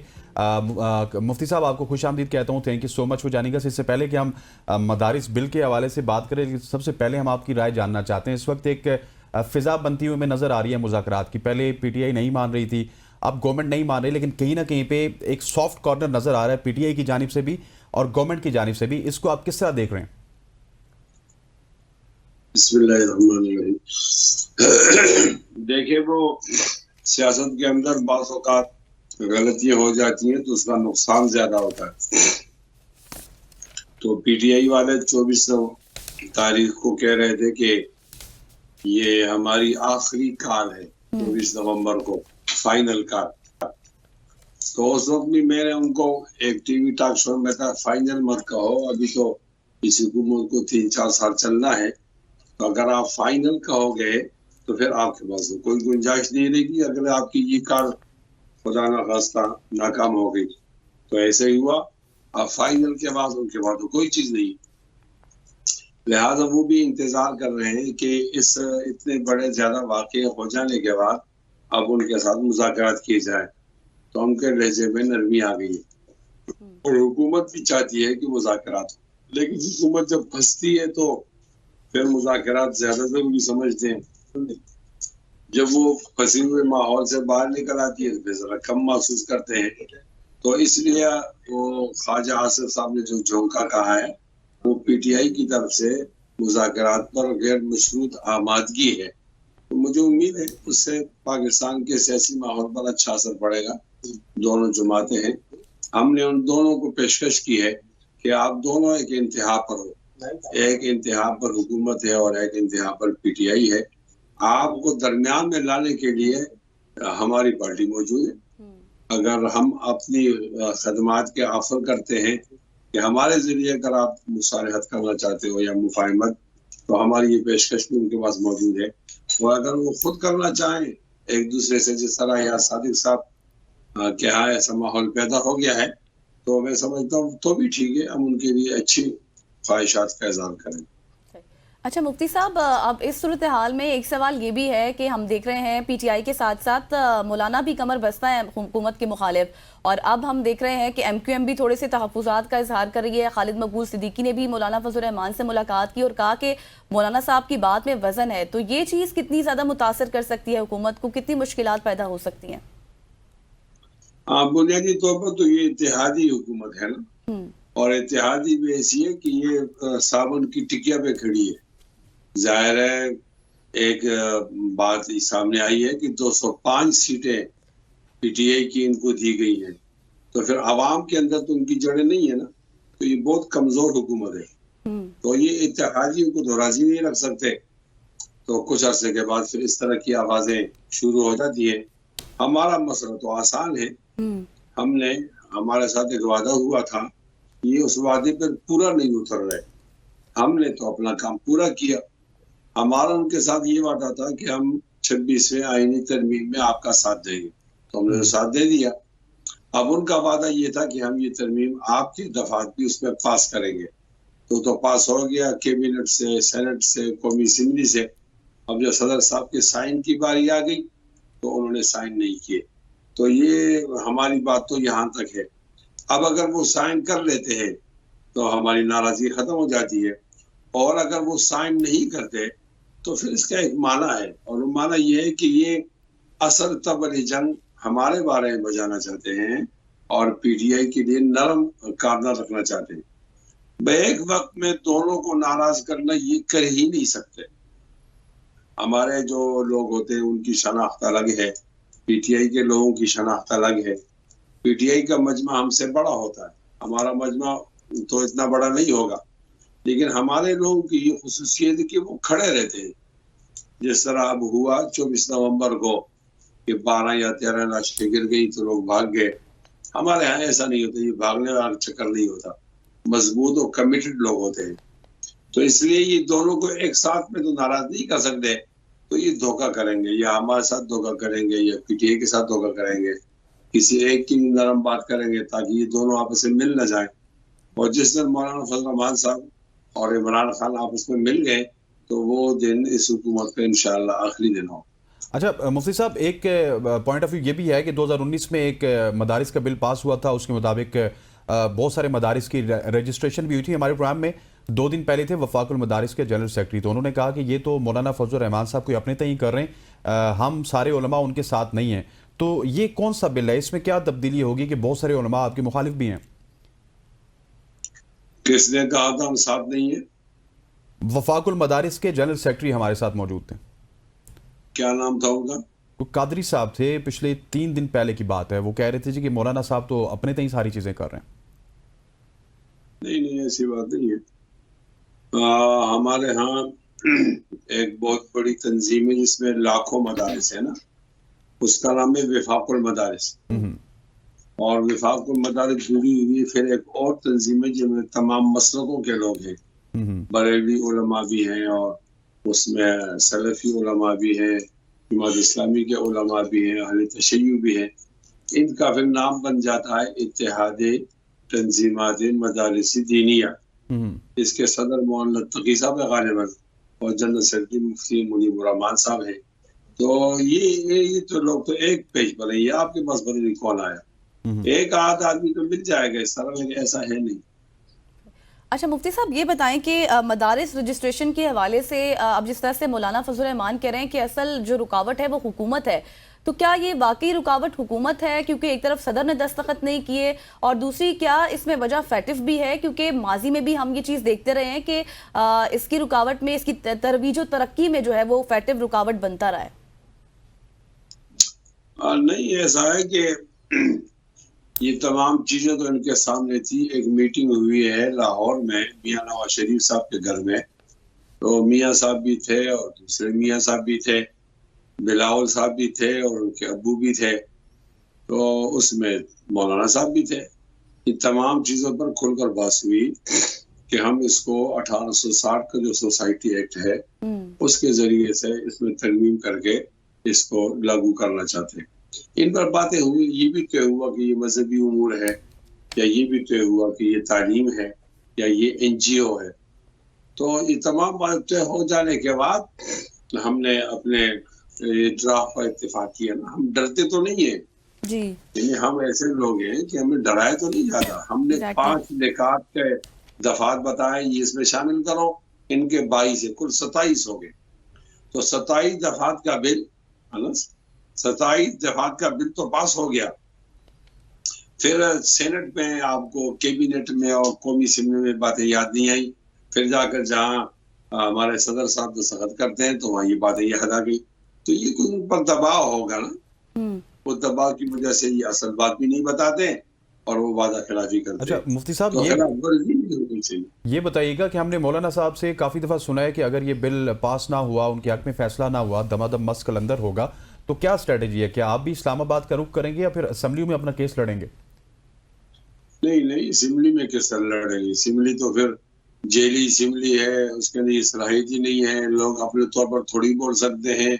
मुफ्ती साहब आपको खुश आमदीद कहता हूँ, thank you so much for joining अस। इससे पहले कि हम मदारिस बिल के हवाले से बात करें, सबसे पहले हम आपकी राय जानना चाहते हैं। इस वक्त एक फिजा बनती हुई में नजर आ रही है मुज़ाकरात की। पहले PTI नहीं मान रही थी, अब गवर्नमेंट नहीं मान रही, लेकिन कहीं ना कहीं पे एक सॉफ्ट कॉर्नर नजर आ रहा है PTI की जानिब से भी और गवर्नमेंट की जानिब से भी। इसको आप किस तरह देख रहे हैं? बिस्मिल्लाहिर्रहमानिर्रहीम। देखिए, वो सियासत के अंदर बाज़ औक़ात गलतियां हो जाती हैं तो उसका नुकसान ज्यादा होता है। तो PTI वाले 24 तारीख को कह रहे थे कि ये हमारी आखिरी कॉल है, 24 नवंबर को फाइनल कॉल। तो उस वक्त भी मैंने उनको एक TV टॉक शो में कहा, फाइनल मत कहो, अभी तो इस हुकूमत को 3-4 साल चलना है। तो अगर आप फाइनल कहोगे तो फिर आपके पास कोई गुंजाइश नहीं रहेगी। अगर आपकी ये कॉल खुदा ना खास्ता नाकाम हो गई तो ऐसे ही हुआ। अब फाइनल के बाद उनके बाद तो कोई चीज नहीं। लिहाजा वो भी इंतजार कर रहे हैं कि इस इतने बड़े ज्यादा वाक़े हो जाने के बाद अब उनके साथ मुज़ाकरात किए जाए। तो उनके लहजे में नरमी आ गई है और हुकूमत भी चाहती है कि मुज़ाकरात हो, लेकिन हुकूमत जब फंसती है तो फिर मुज़ाकरात ज्यादा जरूरी समझते हैं। जब वो फंसे हुए माहौल से बाहर निकल आती है तो फिर जरा कम महसूस करते हैं। तो इसलिए वो ख्वाजा आसिफ साहब ने जो झोंका कहा है वो PTI की तरफ से मुज़ाकरात पर गैर मशरूत आमादगी है। तो मुझे उम्मीद है उससे पाकिस्तान के सियासी माहौल पर अच्छा असर पड़ेगा। दोनों जमातें हैं, हमने उन दोनों को पेशकश की है कि आप दोनों एक इंतहा पर हो। एक इंतहा पर हुकूमत है और एक इंतहा पर PTI है। आपको दरमियान में लाने के लिए हमारी पार्टी मौजूद है। अगर हम अपनी खदमात के ऑफर करते हैं कि हमारे जरिए अगर आप मुसालहत करना चाहते हो या मुफाहमत, तो हमारी ये पेशकश भी उनके पास मौजूद है। और अगर वो खुद करना चाहें एक दूसरे से, जिस तरह या सादिक साहब के यहाँ ऐसा माहौल पैदा हो गया है, तो मैं समझता हूँ तो भी ठीक है, हम उनके लिए अच्छी ख्वाहिशात का इज़हार करें। अच्छा मुफ्ती साहब, अब इस सूरत हाल में एक सवाल ये भी है कि हम देख रहे हैं पीटीआई के साथ साथ मौलाना भी कमर बस्ता है हुकूमत के मुखालिफ, और अब हम देख रहे हैं कि एमक्यूएम भी थोड़े से तहफ़्फ़ुज़ात का इजहार कर रही है। खालिद मकबूल सिद्दीकी ने भी मौलाना फजल रहमान से मुलाकात की और कहा कि मौलाना साहब की बात में वजन है। तो ये चीज़ कितनी ज़्यादा मुतासर कर सकती है हुकूमत को, कितनी मुश्किलात पैदा हो सकती हैं? बुनियादी तौर पर तो ये इत्तेहादी हुकूमत है ना, और इत्तेहादी भी ऐसी है कि ये साबुन की टिकिया पे खड़ी है। जाहिर है एक बात सामने आई है कि 205 सीटें पीटीआई की इनको दी गई हैं, तो फिर आवाम के अंदर तो उनकी जड़ें नहीं है ना, तो ये बहुत कमजोर हुकूमत है। तो ये इत्तेहादियों को तो राजी नहीं रख सकते, तो कुछ अरसे के बाद फिर इस तरह की आवाजें शुरू हो जाती है। हमारा मसला तो आसान है, हमने हमारे साथ एक वादा हुआ था, ये उस वादे पर पूरा नहीं उतर रहे। हमने तो अपना काम पूरा किया। हमारा उनके साथ ये वादा था कि हम 26वें आईनी तरमीम में आपका साथ देंगे, तो हमने तो साथ दे दिया। अब उनका वादा ये था कि हम ये तरमीम आपके दफात भी उसमें पास करेंगे, तो पास हो गया कैबिनेट से, सेनेट से, कौमी असम्बली से। अब जब सदर साहब के साइन की बारी आ गई तो उन्होंने साइन नहीं किए, तो ये हमारी बात तो यहाँ तक है। अब अगर वो साइन कर लेते हैं तो हमारी नाराजगी खत्म हो जाती है, और अगर वो साइन नहीं करते तो फिर इसका एक माना है, और वो माना ये है कि ये असल तबरी जंग हमारे बारे में बजाना चाहते हैं और पीटीआई के लिए नरम कारनामा रखना चाहते हैं। एक वक्त में दोनों को नाराज करना ये कर ही नहीं सकते। हमारे जो लोग होते हैं उनकी शनाख्त अलग है, पीटीआई के लोगों की शनाख्त अलग है। पीटीआई का मजमा हमसे बड़ा होता है, हमारा मजमा तो इतना बड़ा नहीं होगा, लेकिन हमारे लोगों की ये खुसूसियत है कि वो खड़े रहते हैं। जिस तरह अब हुआ 24 नवंबर को कि 12 या 13 लाशें गिर गई तो लोग भाग गए, हमारे यहाँ ऐसा नहीं होता, ये भागने वाला चक्कर नहीं होता, मजबूत और कमिटेड लोग होते हैं। तो इसलिए ये दोनों को एक साथ में तो नाराज नहीं कर सकते, तो ये धोखा करेंगे, या हमारे साथ धोखा करेंगे या पीटीआई के साथ धोखा करेंगे, किसी एक की नरम बात करेंगे ताकि ये दोनों आपस में मिल न जाए। और जिस दिन मौलाना फजल रहमान साहब और इमरान खान आपस में मिल गए तो वो दिन इस हुकूमत का इंशाअल्लाह आखिरी दिन हो। अच्छा मुफ्ती साहब, एक पॉइंट ऑफ व्यू ये भी है कि 2019 में एक मदारिस का बिल पास हुआ था, उसके मुताबिक बहुत सारे मदारिस की रजिस्ट्रेशन भी हुई थी। हमारे प्रोग्राम में 2 दिन पहले थे वफाकुल मदारिस के जनरल सेक्रेटरी, तो उन्होंने कहा कि ये तो मौलाना फजल रहमान साहब कोई अपने तय कर रहे हैं, हम सारे उलमा उनके साथ नहीं हैं। तो ये कौन सा बिल है, इसमें क्या तब्दीली होगी कि बहुत सारे उलमा आपके मुखालिफ भी हैं? किसने कहा था हम साथ नहीं है? वफाकुल मदारिस के जनरल सेक्रेटरी हमारे साथ मौजूद थे। क्या नाम था उनका? वो कादरी साहब थे, पिछले 3 दिन पहले की बात है। वो कह रहे थे जी कि मौलाना साहब तो अपने तय सारी चीजें कर रहे हैं। नहीं, ऐसी बात नहीं है। हमारे यहाँ एक बहुत बड़ी तंजीम है जिसमें लाखों मदारिस है ना, उसका नाम है वफाकुल मदारिस, और वफाकुल मदारिस जुड़ी हुई फिर एक और तंजीम है जिनमें तमाम मसलकों के लोग हैं, बरेलवी उलमा भी हैं और उसमें सलफी उलमा भी हैं, जमात इस्लामी के उलमा भी हैं, अहले तशय्युअ भी हैं। इनका फिर नाम बन जाता है इत्तेहादे तंजीमात मदारिस दीनिया। इसके सदर मौलाना तकी साहब गालिबन और जनरल सेक्रेटरी मुफ्ती मुनीब रहमान साहब हैं। तो ये तो लोग तो एक पेज पर है, ये आपके पास पता नहीं कौन आया, एक आध आदमी तो मिल जाएगा इस तरह, लेकिन ऐसा है नहीं। अच्छा मुफ्ती साहब, ये बताएं कि मदारिस रजिस्ट्रेशन के हवाले से अब जिस तरह से मौलाना फजल रहमान कह रहे हैं कि असल जो रुकावट है वो हुकूमत है, तो क्या ये वाकई रुकावट हुकूमत है? क्योंकि एक तरफ सदर ने दस्तखत नहीं किए, और दूसरी क्या इसमें वजह फैटिफ भी है? क्योंकि माजी में भी हम ये चीज़ देखते रहे हैं कि इसकी रुकावट में, इसकी तरवीज और तरक्की में जो है वो फैटिव रुकावट बनता रहा है। नहीं, ऐसा है कि ये तमाम चीजें तो इनके सामने थी। एक मीटिंग हुई है लाहौर में मियां नवाज शरीफ साहब के घर में, तो मियाँ साहब भी थे और दूसरे मियाँ साहब भी थे, बिलावल साहब भी थे और उनके अब्बू भी थे, तो उसमें मौलाना साहब भी थे। इन तमाम चीज़ों पर खुलकर बहस हुई कि हम इसको 1860 का जो सोसाइटी एक्ट है उसके जरिए से इसमें तरमीम करके इसको लागू करना चाहते हैं। इन पर बातें हुई, ये भी तय हुआ कि ये मजहबी उमूर है, या ये भी तय हुआ कि ये तालीम है, या ये NGO है। तो ये तमाम बातें तय हो जाने के बाद हमने अपने ड्राफ्ट पर इत्तेफाक किया ना। हम डरते तो नहीं है जी, यानी हम ऐसे लोग हैं कि हमें डराया तो नहीं जाता। हमने 5 निकात के दफात बताए, ये इसमें शामिल करो, इनके 22 है, कुल 27 हो गए। तो 27 दफात का बिल, 27 दफात का बिल तो पास हो गया। फिर सेनेट में आपको कैबिनेट में और कौमी असेंबली में बातें याद नहीं आई। फिर जाकर जहाँ हमारे सदर साहब दस्तखत करते हैं तो वहाँ ये बातें याद आ गई। तो ये कोई उन पर दबाव होगा ना, वो दबाव की वजह से ये असल बात भी नहीं बताते और वो वादा खिलाफी करते हैं। अच्छा मुफ्ती साहब, तो ये बताइएगा कि हमने मौलाना साहब से काफ़ी दफ़ा सुना है कि अगर ये बिल पास ना हुआ, उनके हक में फैसला ना हुआ, दमादम मस्त कलंदर होगा, तो क्या स्ट्रेटेजी है? क्या आप भी इस्लामाबाद का रुख करेंगे या फिर असेंबली में अपना केस लड़ेंगे? नहीं, असेंबली में किस लड़ेंगे? असेंबली तो फिर जेली असेंबली है, उसके लिए सलाहियत ही नहीं है। लोग अपने तौर पर थोड़ी बोल सकते हैं,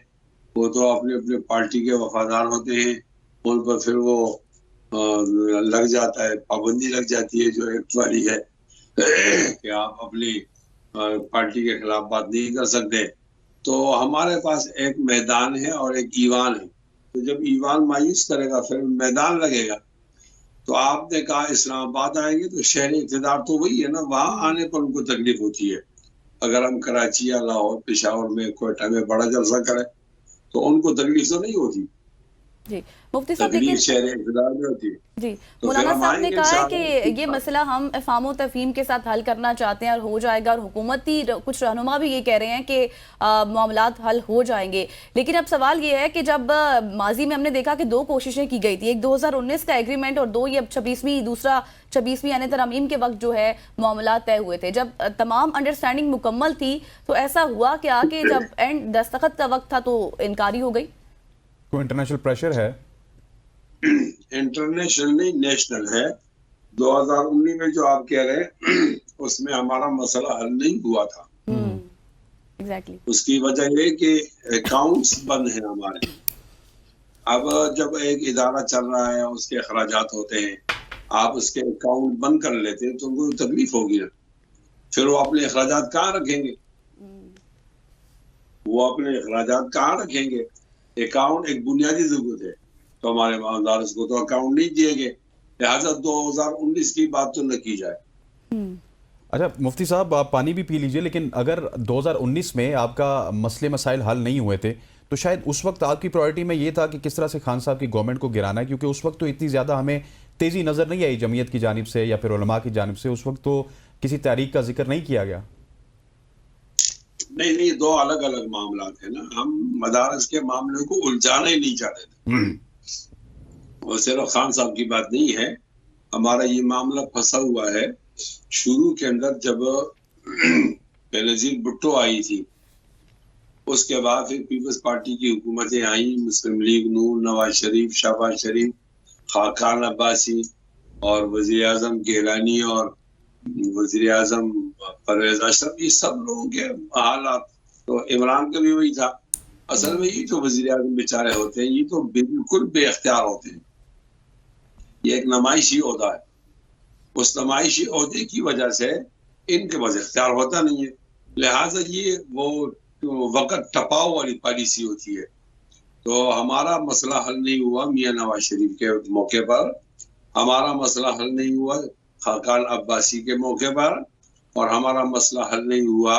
वो तो अपने अपने पार्टी के वफादार होते हैं, उन पर फिर वो लग जाता है, पाबंदी लग जाती है जो एक्ट वाली है कि आप अपनी पार्टी के खिलाफ बात नहीं कर सकते। तो हमारे पास एक मैदान है और एक ईवान है। तो जब ईवान मायूस करेगा फिर मैदान लगेगा। तो आपने कहा इस्लामाबाद आएंगे तो शहरी इक़्तिदार तो वही है ना, वहां आने पर उनको तकलीफ होती है। अगर हम कराची या लाहौर, पेशावर में, कोयटा में बड़ा जलसा करें तो उनको तकलीफ तो नहीं होती जी। मुफ्ती साहब लेकिन जी, मौलाना साहब ने कहा है कि ये मसला हम अफ़ाम तफ़हीम के साथ हल करना चाहते हैं और हो जाएगा, और हुकूमती कुछ रहनुमा भी ये कह रहे हैं कि मामलात हल हो जाएंगे। लेकिन अब सवाल ये है कि जब माजी में हमने देखा कि 2 कोशिशें की गई थी, एक 2019 का एग्रीमेंट और 2 ये 26वीं यानी तरमीम के वक्त जो है मामला तय हुए थे। जब तमाम अंडरस्टैंडिंग मुकम्मल थी तो ऐसा हुआ कि आके जब एंड दस्तखत का वक्त था तो इनकारी हो गई। कोई इंटरनेशनल प्रेशर है? इंटरनेशनल नहीं, नेशनल है। 2019 में जो आप कह रहे हैं उसमें हमारा मसला हल नहीं हुआ था। एग्जैक्टली। उसकी वजह ये कि अकाउंट्स बंद हैं हमारे। अब जब एक इदारा चल रहा है, उसके अखराजात होते हैं, आप उसके अकाउंट बंद कर लेते हैं तो उनको तकलीफ होगी ना। फिर वो अपने अखराजात कहाँ रखेंगे? अकाउंट एक बुनियादी जरूरत है, तो हमारे ईमानदार को तो अकाउंट नहीं दिए गए, लिहाजा 2019 की बात तो न की जाए। अच्छा मुफ्ती साहब, आप पानी भी पी लीजिए, लेकिन अगर 2019 में आपका मसले मसाइल हल नहीं हुए थे तो शायद उस वक्त आपकी प्रायोरिटी में ये था कि किस तरह से खान साहब की गवर्नमेंट को गिराना है, क्योंकि उस वक्त तो इतनी ज़्यादा हमें तेज़ी नज़र नहीं आई जमीयत की जानिब से या फिर उलमा की जानिब से। उस वक्त तो किसी तहरीक का जिक्र नहीं किया गया। नहीं, 2 अलग अलग मामला है ना। हम मदारस के मामले को उलझाना ही नहीं चाहते थे। और सिर्फ खान साहब की बात नहीं है, हमारा ये मामला फंसा हुआ है। शुरू के अंदर जब बेनजीर भुट्टो आई थी, उसके बाद फिर पीपल्स पार्टी की हुकूमतें आई, मुस्लिम लीग नून, नवाज शरीफ, शहबाज शरीफ, खाकान अब्बासी और वजीर आजम गिलानी और वजीर आजम परवेज अशरफ, ये सब लोगों के हालात। तो इमरान का भी वही था। असल में ये जो वजीर आजम बेचारे होते हैं, ये तो बिल्कुल बेख्तियार होते हैं। ये एक नुमाइशी ओहदा है। उस नुमाइशी ओहदे की वजह से इनके पास इख्तियार होता नहीं है, लिहाजा ये वो वक़्त टपाव वाली पॉलिसी होती है। तो हमारा मसला हल नहीं हुआ मियां नवाज शरीफ के मौके पर, हमारा मसला हल नहीं हुआ खाकान अब्बासी के मौके पर, और हमारा मसला हल नहीं हुआ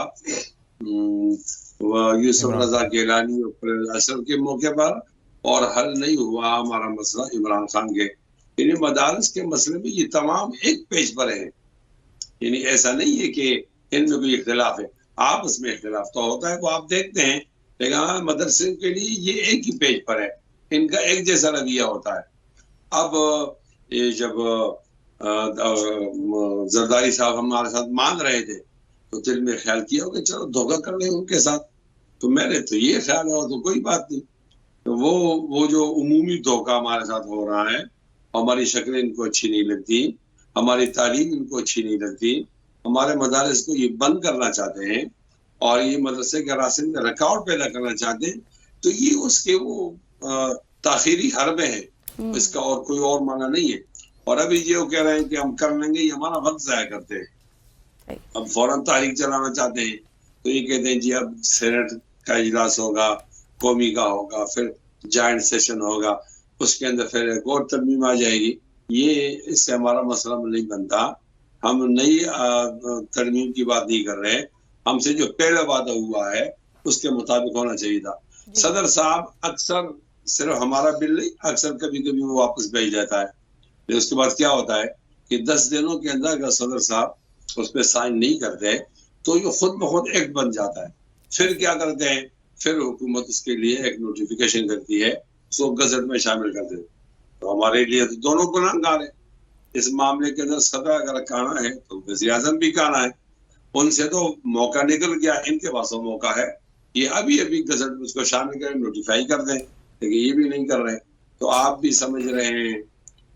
यूसुफ रजा गिलानी और अशरफ के मौके पर, और हल नहीं हुआ हमारा मसला इमरान खान के। यानी मदारस के मसले में ये तमाम एक पेज पर है। यानी ऐसा नहीं है कि इनमें कोई इख्तिलाफ है, आपस में इख्तिलाफ तो होता है, वो आप देखते हैं, लेकिन मदरसे के लिए ये एक ही पेज पर है, इनका एक जैसा रवैया होता है। अब ये जब जरदारी साहब हमारे साथ मान रहे थे तो दिल में ख्याल किया हो कि चलो धोखा कर लें उनके साथ। तो मैंने तो ये ख्याल है, तो कोई बात नहीं। तो वो जो उमूमी धोखा हमारे साथ हो रहा है, हमारी शक्लें इनको अच्छी नहीं लगती, हमारी तालीम इनको अच्छी नहीं लगती, हमारे मदारिस को ये बंद करना चाहते हैं और ये मदरसे के रास्ते में रकावट पैदा करना चाहते हैं, तो ये उसके वो ताखीरी हरबे है, इसका और कोई और माना नहीं है। और अभी ये वो कह रहे हैं कि हम कर लेंगे, ये हमारा वक्त जाया करते हैं। अब फौरन तारीख चलाना चाहते हैं, तो ये कहते हैं जी अब सेनेट का इजलास होगा, कौमी का होगा, फिर जॉइंट सेशन होगा, उसके अंदर फिर एक और तरमीम आ जाएगी। ये इससे हमारा मसला नहीं बनता। हम नई तरमीम की बात नहीं कर रहे हैं, हमसे जो पहला वादा हुआ है उसके मुताबिक होना चाहिए था। सदर साहब अक्सर सिर्फ हमारा बिल नहीं, अक्सर कभी कभी वो वापस भेज जाता है। उसके बाद क्या होता है कि 10 दिनों के अंदर अगर सदर साहब उस पर साइन नहीं करते तो ये खुद ब खुद एक्ट बन जाता है। फिर क्या करते हैं, फिर हुकूमत उसके लिए एक नोटिफिकेशन करती है, उसको गजट में शामिल कर देते। तो हमारे लिए तो दोनों गुनाहगार है इस मामले के अंदर। सदर अगर कहना है तो वज़ीर आज़म भी कहना है, उनसे तो मौका निकल गया, इनके पास वो मौका है, ये अभी अभी गजट में उसको शामिल करें, नोटिफाई कर दें, लेकिन ये भी नहीं कर रहे। तो आप भी समझ रहे हैं,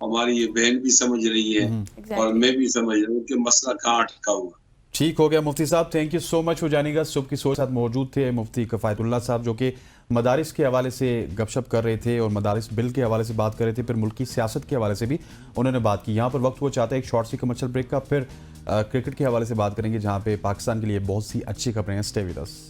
हमारी ये बहन भी समझ रही है और मैं भी समझ रहा हूँ कि मसला कहाँ अटका हुआ। ठीक हो गया मुफ्ती साहब, थैंक यू सो मच हो जानेगा। सुबह की सोच साथ मौजूद थे मुफ्ती किफ़ायतुल्लाह साहब, जो कि मदारिस के हवाले से गपशप कर रहे थे और मदारिस बिल के हवाले से बात कर रहे थे, फिर मुल्क की सियासत के हवाले से भी उन्होंने बात की। यहाँ पर वक्त वो चाहता है एक शॉर्ट सी कमर्शियल ब्रेक का, फिर क्रिकेट के हवाले से बात करेंगे जहाँ पे पाकिस्तान के लिए बहुत सी अच्छी खबरें हैं। Stay with us.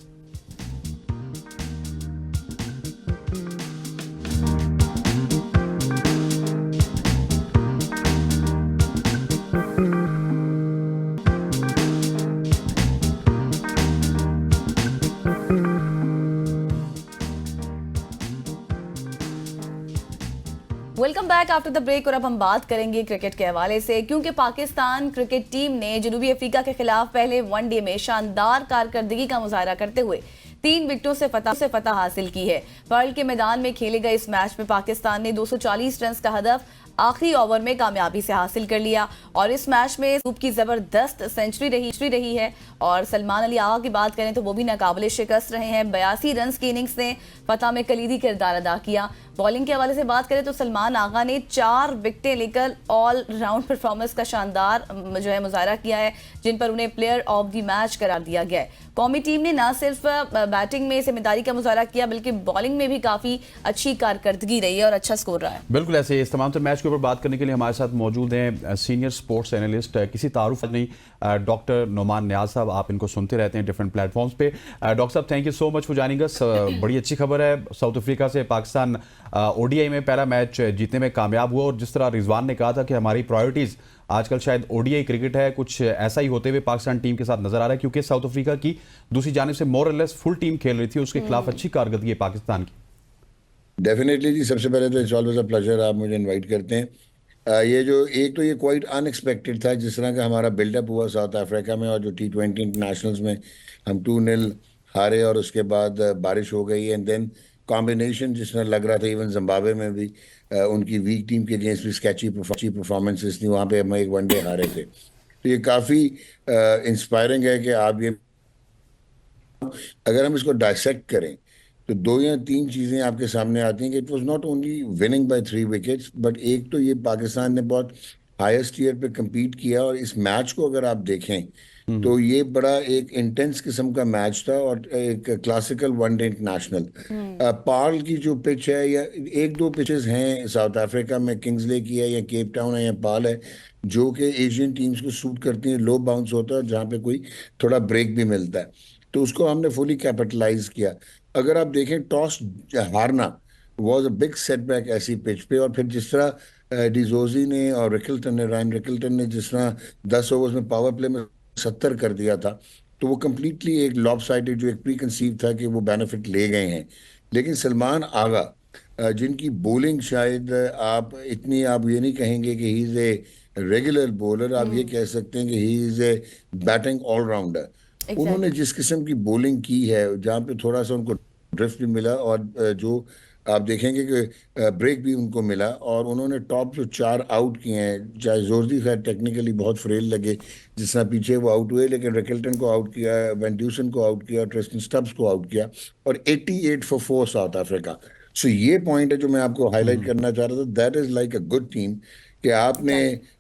Welcome back after the break. और अब हम बात करेंगे क्रिकेट के हवाले से, क्योंकि पाकिस्तान क्रिकेट टीम ने जनूबी अफ्रीका के खिलाफ पहले वनडे में शानदार कारकर्दगी का मुजाहरा करते हुए 3 विकेटों से फतह हासिल की है। पर्ल के मैदान में खेले गए इस मैच में पाकिस्तान ने 240 रन का हदफ आखिरी ओवर में कामयाबी से हासिल कर लिया और इस मैच में सूप की जबरदस्त सेंचुरी रही है। और सलमान अली आगा की बात करें तो वो भी नाकाबिले शिकस्त रहे हैं। 82 रन की इनिंग्स ने फतह में कलीदी किरदार अदा किया। बॉलिंग के हवाले से बात करें तो सलमान आगा ने 4 विकेटें लेकर ऑल राउंड परफॉर्मेंस का शानदार जो है मुजाहरा किया है, जिन पर उन्हें प्लेयर ऑफ द मैच करार दिया गया है। कौमी टीम ने न सिर्फ बैटिंग में जिम्मेदारी का मुजाहरा किया बल्कि बॉलिंग में भी काफी अच्छी कारकर्दगी रही है और अच्छा स्कोर रहा है। बिल्कुल ऐसे इस तमाम मैच के ऊपर बात करने के लिए हमारे साथ मौजूद हैं सीनियर स्पोर्ट्स एनालिस्ट, किसी तारुफ नहीं, डॉक्टर नोमान नियाज साहब। आप इनको सुनते रहते हैं डिफरेंट प्लेटफॉर्म्स पे। डॉक्टर साहब, thank you so much for joining अस। बड़ी अच्छी खबर है, साउथ अफ्रीका से पाकिस्तान ओडीआई में पहला मैच जीतने में कामयाब हुआ और जिस तरह रिजवान ने कहा था कि हमारी प्रायोरिटीज आजकल शायद ओडीआई क्रिकेट है, कुछ ऐसा ही होते हुए पाकिस्तान टीम के साथ नजर आ रहा है, क्योंकि साउथ अफ्रीका की दूसरी जानिब से मोर और लेस फुल टीम खेल रही थी, उसके खिलाफ अच्छी कारकर्दगी है पाकिस्तान की। डेफिनेटली जी, सबसे पहले तो इट्स ऑलवेज अ प्लेजर आप मुझे इनवाइट करते हैं। ये जो एक तो ये क्वाइट अनएक्सपेक्टेड था जिस तरह का हमारा बिल्डअप हुआ साउथ अफ्रीका में, और जो T20 इंटरनेशनल्स में हम 2-0 हारे और उसके बाद बारिश हो गई, एंड देन कॉम्बिनेशन जिस तरह लग रहा था इवन जिम्बाब्वे में भी उनकी वीक टीम के अगेंस्ट भी स्केची परफॉर्मेंसेस थी, वहाँ पे हम एक वनडे हारे थे। तो ये काफ़ी इंस्पायरिंग है कि आप ये, अगर हम इसको डायसेक्ट करें तो 2 या 3 चीज़ें आपके सामने आती हैं कि it was not only winning by 3 wickets, but एक तो ये पाकिस्तान ने बहुत हाईएस्ट ईयर पे compete किया, और इस मैच को अगर आप देखें तो ये बड़ा एक इंटेंस किस्म का मैच था और एक क्लासिकल वनडे इंटरनेशनल। पार्ल की जो पिच है, या 1-2 पिचेस हैं साउथ अफ्रीका में, किंग्सले की है या केप टाउन है या पार्ल है, जो कि एशियन टीम्स को सूट करती हैं, लो बाउंस होता है जहाँ पे कोई थोड़ा ब्रेक भी मिलता है, तो उसको हमने फुली कैपिटलाइज किया। अगर आप देखें टॉस हारना वाज अ बिग सेटबैक ऐसी पिच पे, और फिर जिस तरह डिजोजी ने और रायन रिकल्टन ने जिस तरह 10 ओवर्स में पावर प्ले में 70 कर दिया था, तो वो कम्प्लीटली एक लॉपसाइडेड जो एक प्री कंसीव था कि वो बेनिफिट ले गए हैं। लेकिन सलमान आगा जिनकी बॉलिंग शायद आप ये नहीं कहेंगे कि he is a regular bowler, आप ये कह सकते हैं कि he is a batting all rounder. उन्होंने जिस किस्म की बॉलिंग की है, जहाँ पे थोड़ा सा उनको ड्रिफ्ट भी मिला, और जो आप देखेंगे कि ब्रेक भी उनको मिला और उन्होंने टॉप जो 4 आउट किए हैं, चाहे जोरदी खैर टेक्निकली बहुत फ्रेल लगे जिस तरह पीछे वो आउट हुए, लेकिन रिकल्टन को आउट किया, वैन ड्यूसन को आउट किया, ट्रिस्टन स्टब्स को आउट किया, और 88 फॉर 4 साउथ अफ्रीका। सो ये पॉइंट है जो मैं आपको हाईलाइट करना चाह रहा था। That is like a good team कि आपने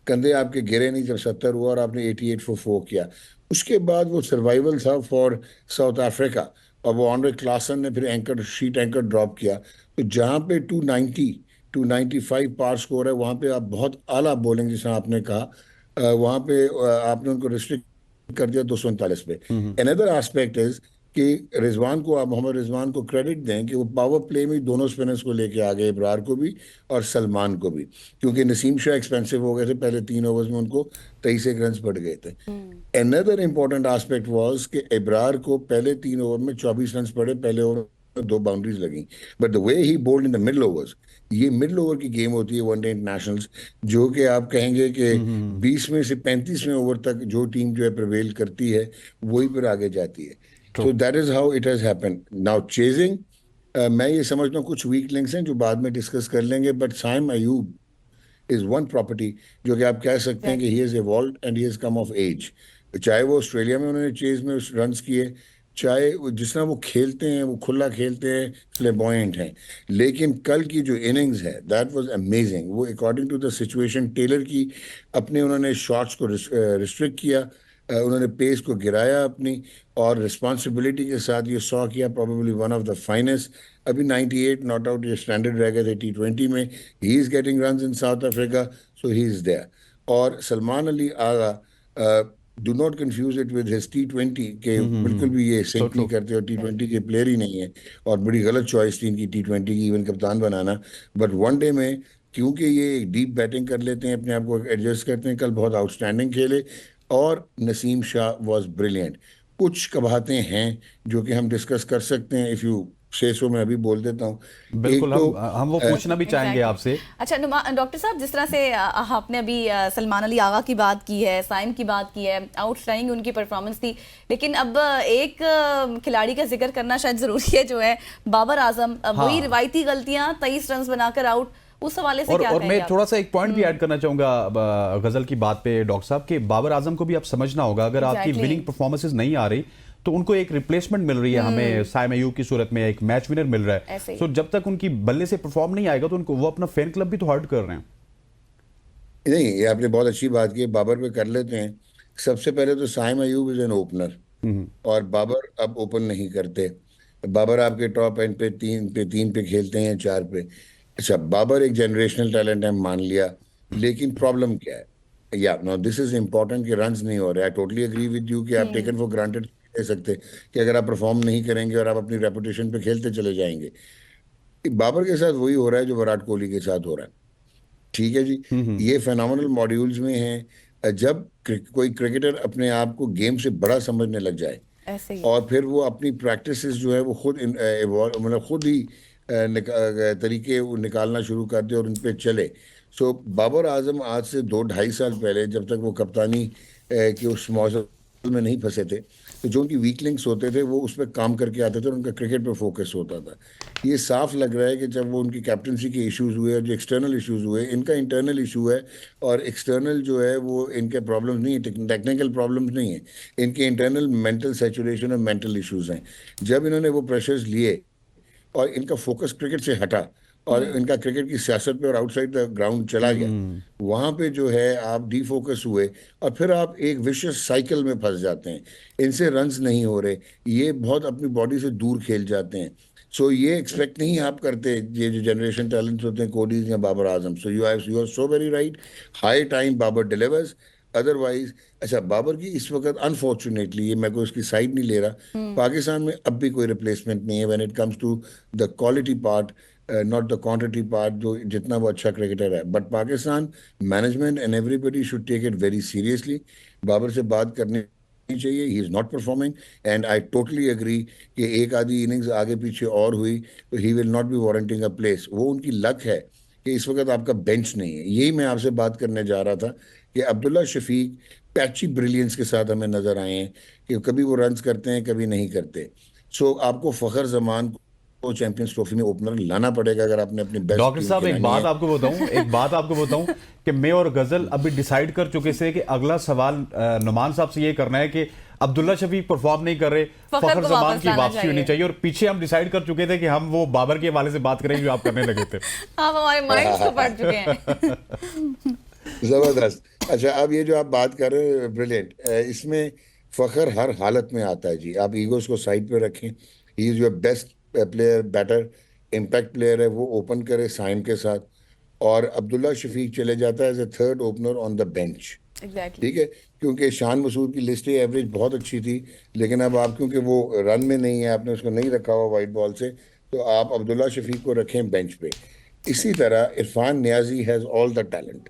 कंधे आपके गिरे नहीं जब 70 हुआ और आपने 88 फॉर 4 किया। उसके बाद वो सर्वाइवल था फॉर साउथ अफ्रीका, और वो ऑनरे क्लासन ने फिर शीट एंकर ड्रॉप किया। तो जहाँ पे 290 295 पार स्कोर है, वहाँ पे आप बहुत आला बॉलिंग जैसा आपने कहा, वहाँ पे आपने उनको रिस्ट्रिक्ट कर दिया 239 पे। अनदर एस्पेक्ट इज कि रिजवान को, आप मोहम्मद रिजवान को क्रेडिट दें कि वो पावर प्ले में दोनों स्पिनर्स को लेके आ गए, इब्रार को भी और सलमान को भी, क्योंकि नसीम शाह एक्सपेंसिव हो गए थे, पहले 3 ओवर्स में उनको 23 रन पड़ गए थे। अनदर इंपॉर्टेंट एस्पेक्ट वाज कि इब्रार को पहले 3 ओवर में 24 रन पड़े, पहले ओवर में 2 बाउंड्रीज लगी, but the way he bowled in the middle overs, ये मिडिल ओवर की गेम होती है वनडे इंटरनेशनल्स, जो कि आप कहेंगे कि 20 में से 35वें ओवर तक जो टीम जो है प्रिवेल करती है वही पर आगे जाती है। तो that is how it has happened. Now chasing, मैं ये समझता हूँ कुछ वीक लिंक्स हैं जो बाद में डिस्कस कर लेंगे, but Saim Ayub is one property जो कि आप कह सकते हैं कि he has evolved and he has come of age. चाहे वो ऑस्ट्रेलिया में उन्होंने चेज में रन्स किए, चाहे जिस तरह वो खेलते हैं, वो खुला खेलते हैं, फ्लेबॉयंट हैं, लेकिन कल की जो इनिंग्स है दैट वाज अमेजिंग। वो according to the situation tailor की अपने उन्होंने शॉट्स को रिस्ट्रिक्ट किया, उन्होंने पेस को गिराया अपनी, और रिस्पॉन्सिबिलिटी के साथ ये 100 किया, probably one of the finest. अभी 98 नॉट आउट ये स्टैंडर्ड रह गए थे T20 में। He is getting run in South Africa, so he is there. और Salman Ali Agha, do not confuse it with his T20 के, बिल्कुल भी ये सिंक नहीं करते, और T20 के प्लेयर ही नहीं है, और बड़ी गलत चॉइस थी इनकी T20 की इवन कप्तान बनाना। बट वनडे में क्योंकि ये डीप बैटिंग कर लेते हैं, अपने आप को एडजस्ट करते हैं, कल बहुत आउटस्टैंडिंग खेले, और नसीम शाह वाज ब्रिलियंट। कुछ कबाहतें हैं जो कि हम डिस्कस कर सकते हैं, इफ़ यू से सो, मैं अभी बोल देता हूँ। बिल्कुल, तो हम वो पूछना भी चाहेंगे आपसे। अच्छा डॉक्टर साहब, जिस तरह से आपने अभी सलमान अली आगा की बात की है, साइम की बात की है, आउटस्टैंडिंग उनकी परफॉर्मेंस थी, लेकिन अब एक खिलाड़ी का जिक्र करना शायद जरूरी है, जो है बाबर आजम। वही रिवायती गलतियां, 23 रन बनाकर आउट, उस हवाले से क्या और मैं आप? थोड़ा सा एक पॉइंट भी ऐड करना चाहूंगा गजल की बात पे डॉक्टर साहब, कि बाबर आजम को भी आप समझना होगा, अगर आपकी विनिंग परफॉर्मेंसेस नहीं आ रही तो उनको एक रिप्लेसमेंट मिल रही है, हमें साइम अयूब की सूरत में एक मैच विनर मिल रहा है। सो जब तक उनकी बल्ले से परफॉर्म नहीं आएगा तो उनको वो अपना फैन क्लब भी तो हर्ट कर रहे हैं। नहीं, ये आपने बहुत अच्छी बात की, बाबर पे कर लेते हैं। सबसे पहले तो Saim Ayub is an opener, और बाबर अब ओपन नहीं करते। बाबर आपके टॉप एंड पे 3 पे खेलते हैं, 4 पे। अच्छा, बाबर एक जनरेशनल टैलेंट है, मान लिया, लेकिन प्रॉब्लम क्या है? या नो, दिस इज इंपॉर्टेंट कि रन्स नहीं हो रहे। I totally agree with you कि आप टेकन फॉर ग्रांटेड दे सकते कि अगर आप परफॉर्म नहीं करेंगे और आप अपनी रेपुटेशन पे खेलते चले जाएंगे। बाबर के साथ वही हो रहा है जो विराट कोहली के साथ हो रहा है। ठीक है जी, ये फेनोमेनल मॉड्यूल्स में है, जब कोई क्रिकेटर अपने आप को गेम से बड़ा समझने लग जाए, और फिर वो अपनी प्रैक्टिसेस जो है वो खुद मतलब खुद ही तरीके वो निकालना शुरू कर दे और उन पे चले। सो बाबर आजम आज से 2-2.5 साल पहले, जब तक वो कप्तानी के उस मौसम में नहीं फंसे थे, तो जो उनकी वीक लिंक्स होते थे वो उस पर काम करके आते थे और उनका क्रिकेट पे फोकस होता था। ये साफ लग रहा है कि जब वो उनकी कैप्टनसी के इश्यूज हुए, जो एक्सटर्नल इश्यूज हुए, इनका इंटरनल इशू है, और एक्सटर्नल जो है वो इनके प्रॉब्लम्स नहीं है, टेक्निकल प्रॉब्लम्स नहीं है, इनके इंटरनल मेंटल सैचुरेशन और मेंटल इश्यूज हैं। जब इन्होंने वो प्रेशर्स लिए और इनका फोकस क्रिकेट से हटा और इनका क्रिकेट की सियासत पे और आउटसाइड द ग्राउंड चला गया, वहां पे जो है आप डीफोकस हुए और फिर आप एक विशियस साइकिल में फंस जाते हैं। इनसे रन्स नहीं हो रहे, ये बहुत अपनी बॉडी से दूर खेल जाते हैं। सो ये एक्सपेक्ट नहीं आप करते, ये जो जनरेशन टैलेंट्स होते हैं, कोहली या Babar Azam. So you are so very right, high time Babar delivers, otherwise. अच्छा, बाबर की इस वक्त अनफॉर्चुनेटली, ये मैं कोई उसकी साइड नहीं ले रहा, पाकिस्तान में अब भी कोई रिप्लेसमेंट नहीं है when it comes to the quality part, not the quantity part, जो जितना वो अच्छा क्रिकेटर है। But Pakistan management and everybody should take it very seriously. Babar से बात करनी चाहिए, he is not performing, and I totally agree कि एक आधी इनिंग्स आगे पीछे और हुई तो he will not be warranting a place. वो उनकी लक है कि इस वक्त आपका बेंच नहीं है। यही मैं आपसे बात करने जा रहा था कि अब्दुल्ला शफीक पैची ब्रिलियंस के साथ हमें नजर आए हैं कि कभी वो रन्स करते हैं, कभी नहीं करते। सो आपको फखर जमान चैंपियंस ट्रॉफी में ओपनर लाना पड़ेगा अगर आपने अपनी बेस्ट डॉक्टर टीम साहब एक खिलानी बात है। आपको बताऊं कि मैं और गजल अभी डिसाइड कर चुके थे कि अगला सवाल नुमान साहब से ये करना है कि अब्दुल्ला शफीक परफॉर्म नहीं कर रहे, फखर को जमान वापस की लाना वापसी होनी चाहिए। चाहिए, और पीछे हम डिसाइड कर चुके थे कि हम वो बाबर के हवाले से बात करेंगे जो आप करने लगे थे। आप हमारे माइंड्स को पढ़ चुके हैं। जबरदस्त। अच्छा, अब ये जो आप बात कर रहे हो ब्रिलियंट, इसमें फखर हर हालत में आता है जी। आप ईगोस को साइड पे रखें, he is your best player, batter, impact player है, वो ओपन करे साइम के साथ, और अब्दुल्ला शफीक चले जाता है as a third opener on the bench. Exactly. ठीक है, क्योंकि शान मसूद की लिस्ट एवरेज बहुत अच्छी थी, लेकिन अब आप क्योंकि वो रन में नहीं है, आपने उसको नहीं रखा हुआ वाइट बॉल से, तो आप अब्दुल्ला शफीक को रखें बेंच पे। इसी तरह Irfan Niazi has all the talent,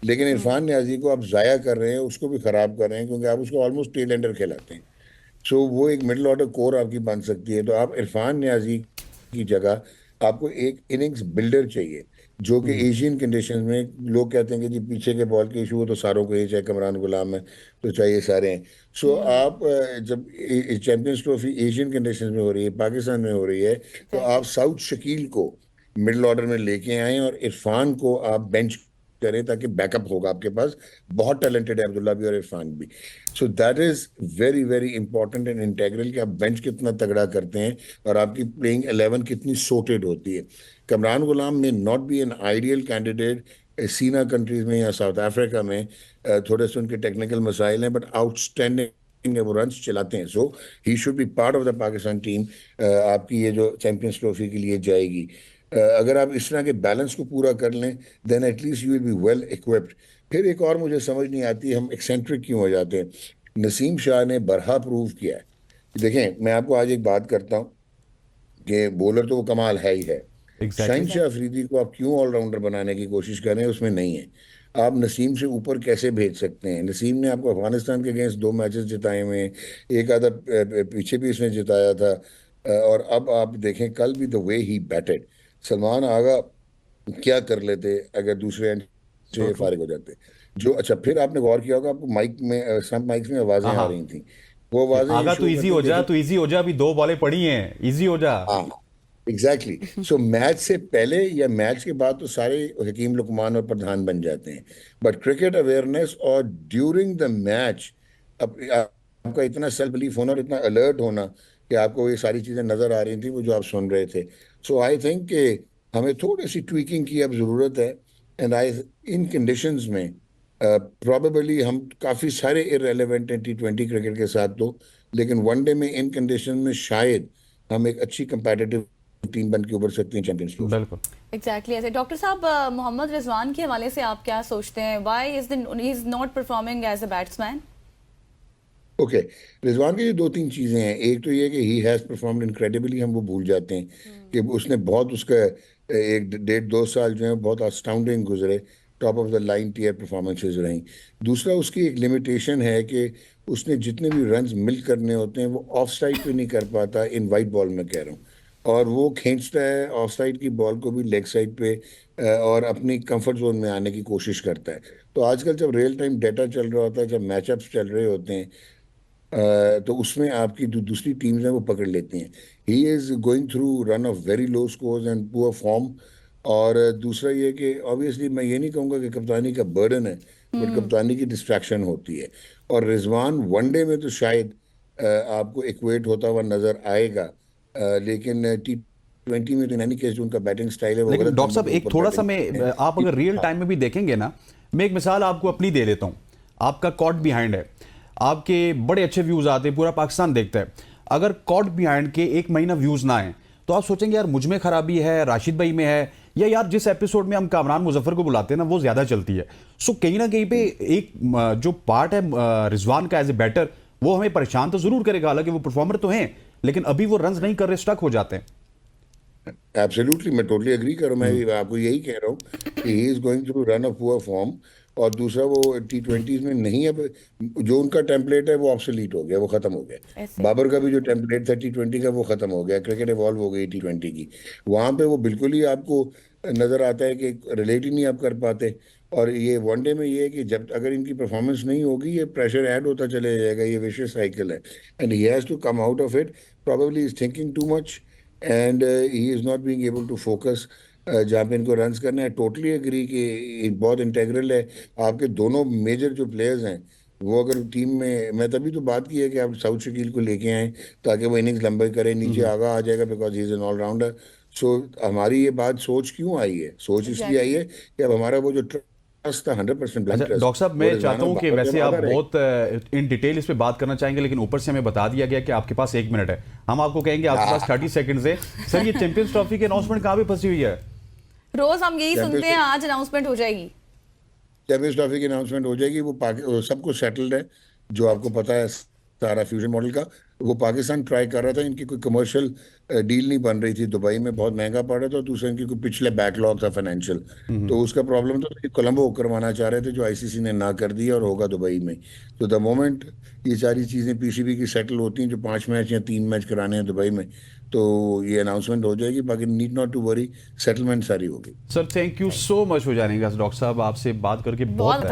लेकिन इरफान नियाजी को आप ज़ाया कर रहे हैं, उसको भी ख़राब कर रहे हैं, क्योंकि आप उसको ऑलमोस्ट टेल एंडर खिलाते हैं। सो वो एक मिडिल ऑर्डर कोर आपकी बन सकती है। तो आप इरफान नियाजी की जगह आपको एक इनिंग्स बिल्डर चाहिए, जो कि एशियन कंडीशंस में, लोग कहते हैं कि जी पीछे के बॉल के इशू हो तो सारों को ही, चाहे कमरान गुलाम है तो चाहिए सारे हैं। सो आप जब चैंपियंस ट्रॉफी एशियन कंडीशंस में हो रही है, पाकिस्तान में हो रही है, तो आप साउथ शकील को मिडिल ऑर्डर में लेके आएं और इरफान को आप बेंच करें, ताकि बैकअप होगा आपके पास। बहुत टैलेंटेड है अब्दुल्ला भी और इरफान भी। So that is very very important and integral कि आप बेंच कितना तगड़ा करते हैं और आपकी प्लेइंग 11 कितनी सोर्टेड होती है। कमरान गुलाम में not be an ideal candidate सीना कंट्रीज में या साउथ अफ्रीका में, थोड़े से उनके टेक्निकल मसाइल हैं, बट आउटस्टैंडिंग वो रन चलाते हैं। So he should be part of the Pakistan team, आपकी ये जो चैंपियंस ट्रॉफी के लिए जाएगी। अगर आप इस तरह के बैलेंस को पूरा कर लें, then at least you will be well equipped. फिर एक और मुझे समझ नहीं आती, हम एक्सेंट्रिक क्यों हो जाते हैं। नसीम शाह ने बरहा प्रूव किया है। देखें, मैं आपको आज एक बात करता हूँ कि बॉलर तो वो कमाल है ही है। शाहिन शाह अफरीदी को आप क्यों ऑलराउंडर बनाने की कोशिश कर रहे हैं, उसमें नहीं है। आप नसीम से ऊपर कैसे भेज सकते हैं? नसीम ने आपको अफगानिस्तान के अगेंस्ट 2 मैचेस जिताए हुए हैं, एक आधा पीछे भी इसने जिताया था, और अब आप देखें कल भी the way he batted, Salman Agha क्या कर लेते अगर दूसरे एंड से फारिग हो जाते जो। अच्छा, फिर आपने गौर किया होगा, आपको माइक में, स्टंप माइक्स में आवाजें आ रही थी, वो आवाजें आगा शो तो इजी हो करती जा, थी। तो इजी हो जा, अभी 2 बॉलें पड़ी हैं, इजी हो जा। हाँ, एग्जैक्टली। सो मैच से पहले या मैच के बाद तो सारे हकीम लुकमान और प्रधान बन जाते हैं, बट क्रिकेट अवेयरनेस और ड्यूरिंग द मैच आपका इतना सेल्फ बिलीफ होना और इतना अलर्ट होना कि आपको ये सारी चीज़ें नज़र आ रही थी, वो जो आप सुन रहे थे। सो आई थिंक कि हमें थोड़ी सी ट्वीकिंग की अब ज़रूरत है, एंड आई इन कंडीशंस में प्रॉबेबली हम काफ़ी सारे इररेलेवेंट हैं T20 क्रिकेट के साथ तो, लेकिन वनडे में इन कंडीशन में शायद हम एक अच्छी कंपेटिटिव टीम बन के उभर सकती हैं चैंपियंस ट्रॉफी। बिल्कुल एग्जैक्टली ऐसे। डॉक्टर साहब, मोहम्मद रिजवान के हवाले से आप क्या सोचते हैं? Why is not performing as a batsman? Okay, Rizwan की ये 2-3 चीज़ें हैं। एक तो ये कि ही हैज़ परफॉर्म्ड इनक्रेडिबली, हम वो भूल जाते हैं कि उसने बहुत, उसका 1-1.5-2 साल जो है बहुत आस्टाउंडिंग गुजरे, top of the line tier performances रहीं। दूसरा, उसकी एक लिमिटेशन है कि उसने जितने भी रन्स मिल करने होते हैं वो ऑफ साइड पे नहीं कर पाता, इन वाइट बॉल में कह रहा हूँ, और वो खींचता है ऑफ साइड की बॉल को भी लेग साइड पे, और अपनी कंफर्ट जोन में आने की कोशिश करता है। तो आजकल जब रियल टाइम डेटा चल रहा होता है, जब मैचअप्स चल रहे होते हैं, तो उसमें आपकी जो दूसरी टीम्स हैं वो पकड़ लेती हैं। He is going through run of very low scores and poor form. और दूसरा ये कि ऑब्वियसली मैं ये नहीं कहूँगा कि कप्तानी का बर्डन है, बट कप्तानी की डिस्ट्रैक्शन होती है। और रिजवान वनडे में तो शायद आपको इक्वेट होता हुआ नज़र आएगा, लेकिन T20 में तो यानी कि जो उनका बैटिंग स्टाइल है वो लेकिन गलत डॉक्टर साहब नंबर के एक ऊपर थोड़ा सा बैटिंग मैं, आप अगर रियल टाइम में भी देखेंगे ना, मैं एक मिसाल आपको अपनी दे देता हूँ। आपका कॉट बिहाइंड है, आपके बड़े अच्छे व्यूज आते हैं, पूरा पाकिस्तान देखता है। अगर कॉट बिहाइंड के 1 महीना व्यूज ना आए तो आप सोचेंगे यार मुझ में खराबी है, राशिद भाई में है, या यार जिस एपिसोड में हम कामरान मुजफ्फर को बुलाते हैं ना वो ज्यादा चलती है। सो कहीं ना कहीं पे एक जो पार्ट है रिजवान का एज ए बैटर, वो हमें परेशान तो जरूर करेगा। हालांकि वो परफॉर्मर तो हैं, लेकिन अभी वो रन नहीं कर रहे, स्टक हो जाते हैं। एब्सोल्युटली, मैं टोटली एग्री कर रहा हूँ। मैं भी आपको यही कह रहा हूँ कि he is going through run of poor form. और दूसरा, वो T20s में नहीं, अब जो उनका टेम्पलेट है वो ऑब्सोलीट हो गया, वो खत्म हो गया। ऐसे। बाबर का भी जो टेम्पलेट था T20 का वो खत्म हो गया, क्रिकेट इवॉल्व हो गई T20 की। वहाँ पे वो बिल्कुल ही आपको नज़र आता है कि रिलेट ही नहीं आप कर पाते। और ये वनडे में ये है कि जब अगर इनकी परफॉर्मेंस नहीं होगी, ये प्रेशर ऐड होता चले जाएगा, ये विशियस साइकिल है, and he has to come out of it. Probably is thinking too much, and he is not being able to focus जहाँ पे इनको रन्स करने हैं। टोटली एग्री कि ये बहुत इंटेग्रल है। आपके दोनों मेजर जो प्लेयर्स हैं वो अगर टीम में, मैं तभी तो बात की है कि आप साउथ शकील को लेके आए ताकि वो इनिंग्स लंबे करे, नीचे आगा आ जाएगा, because he is an allrounder. सो हमारी ये बात सोच क्यों आई है? सोच इसलिए आई है कि अब हमारा वो जो ट्रस्ट था 100% ब्लैंक ट्रस्ट। डॉक्टर साहब, मैं चाहता हूं कि वैसे आप बहुत इन डिटेल इस पे बात करना चाहेंगे, लेकिन ऊपर से हमें बता दिया गया कि आपके पास 1 मिनट है। हम आपको कहेंगे आपके पास 30 सेकंड्स है। सर, ये चैंपियंस ट्रॉफी की अनाउंसमेंट कहाँ पे फंसी हुई है? रोज हम यही सुनते हैं, आज अनाउंसमेंट हो जाएगी। चैंपियंस ट्रॉफी की अनाउंसमेंट हो जाएगी। वो सब कुछ सेटल्ड है, जो आपको पता है सारा फ्यूजन मॉडल का। वो पाकिस्तान ट्राई कर रहा था, इनकी कोई कमर्शियल डील नहीं बन रही थी, दुबई में बहुत महंगा पड़ रहा था, दूसरा इनकी कोई पिछले बैकलॉग था फाइनेंशियल, तो उसका प्रॉब्लम था। कोलंबो करवाना चाह रहे थे, जो आईसीसी ने ना कर दिया, और होगा दुबई में। तो द मोमेंट ये सारी चीज़ें पीसीबी की सेटल होती हैं, जो 5 मैच या 3 मैच कराने हैं दुबई में, तो ये अनाउंसमेंट हो जाएगी। बाकी need not to worry, settlement सारी होगी। Sir, thank you so much हो जाने का। डॉक्टर साहब, आपसे बात करके बहुत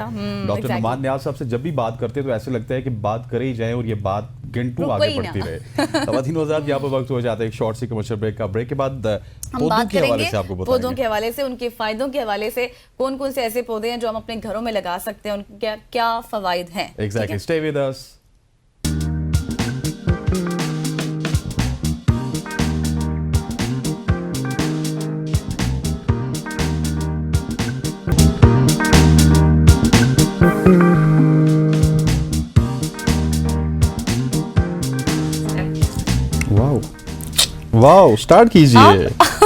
डॉक्टर नुमान नियाज साहब से जब भी बात करते हैं तो ऐसे लगता है कि बात करे ही जाए और ये बात घंटों आगे बढ़ती रहे। तवातीन वज़ारत, यहाँ पर वक्त हो जाता है एक शॉर्ट सी कमर्शियल ब्रेक का। ब्रेक के बाद पौधों के हवाले से आपको बताएंगे, पौधों के हवाले से, उनके फायदों के हवाले से, कौन कौन से ऐसे पौधे हैं जो हम अपने घरों में लगा सकते हैं, उनके क्या क्या फवाइद हैं। Exactly, stay with us. Wow, start कीजिए।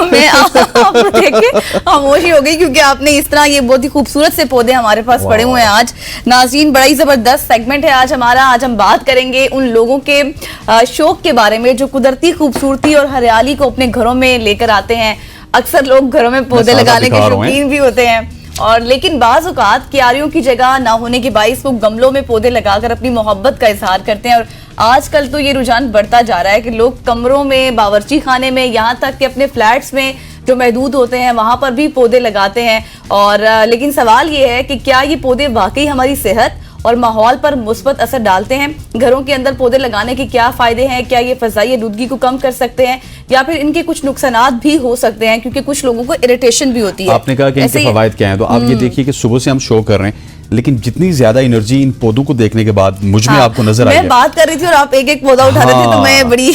मैं आपको देख के खामोशी हो गई, क्योंकि आपने इस तरह ये बहुत ही खूबसूरत से पौधे हमारे पास पड़े हुए हैं आज। नाज़रीन, बड़ा ही जबरदस्त सेगमेंट है आज हमारा। आज हम बात करेंगे उन लोगों के शौक के बारे में जो कुदरती खूबसूरती और हरियाली को अपने घरों में लेकर आते हैं। अक्सर लोग घरों में पौधे लगाने के शौकीन भी होते हैं, और लेकिन बाज़ औक़ात क्यारियों की जगह ना होने के बाइस वो गमलों में पौधे लगाकर अपनी मोहब्बत का इजहार करते हैं। और आजकल तो ये रुझान बढ़ता जा रहा है कि लोग कमरों में, बावर्ची खाने में, यहाँ तक कि अपने फ्लैट्स में जो महदूद होते हैं वहां पर भी पौधे लगाते हैं। और लेकिन सवाल ये है कि क्या ये पौधे वाकई हमारी सेहत और माहौल पर मुस्बत असर डालते हैं? घरों के अंदर पौधे लगाने के क्या फायदे हैं? क्या ये फ़ज़ाई आलूदगी को कम कर सकते हैं, या फिर इनके कुछ नुकसानात भी हो सकते हैं, क्योंकि कुछ लोगों को इरिटेशन भी होती है। आपने कहा कि इनके फवायद क्या हैं, तो आप ये देखिए कि सुबह से हम शो कर रहे हैं, लेकिन जितनी ज्यादा एनर्जी इन पौधों को देखने के बाद मुझ में आपको नजर आई है। मैं बात कर रही थी और आप एक एक पौधा उठा रहे थे, तो मैं बड़ी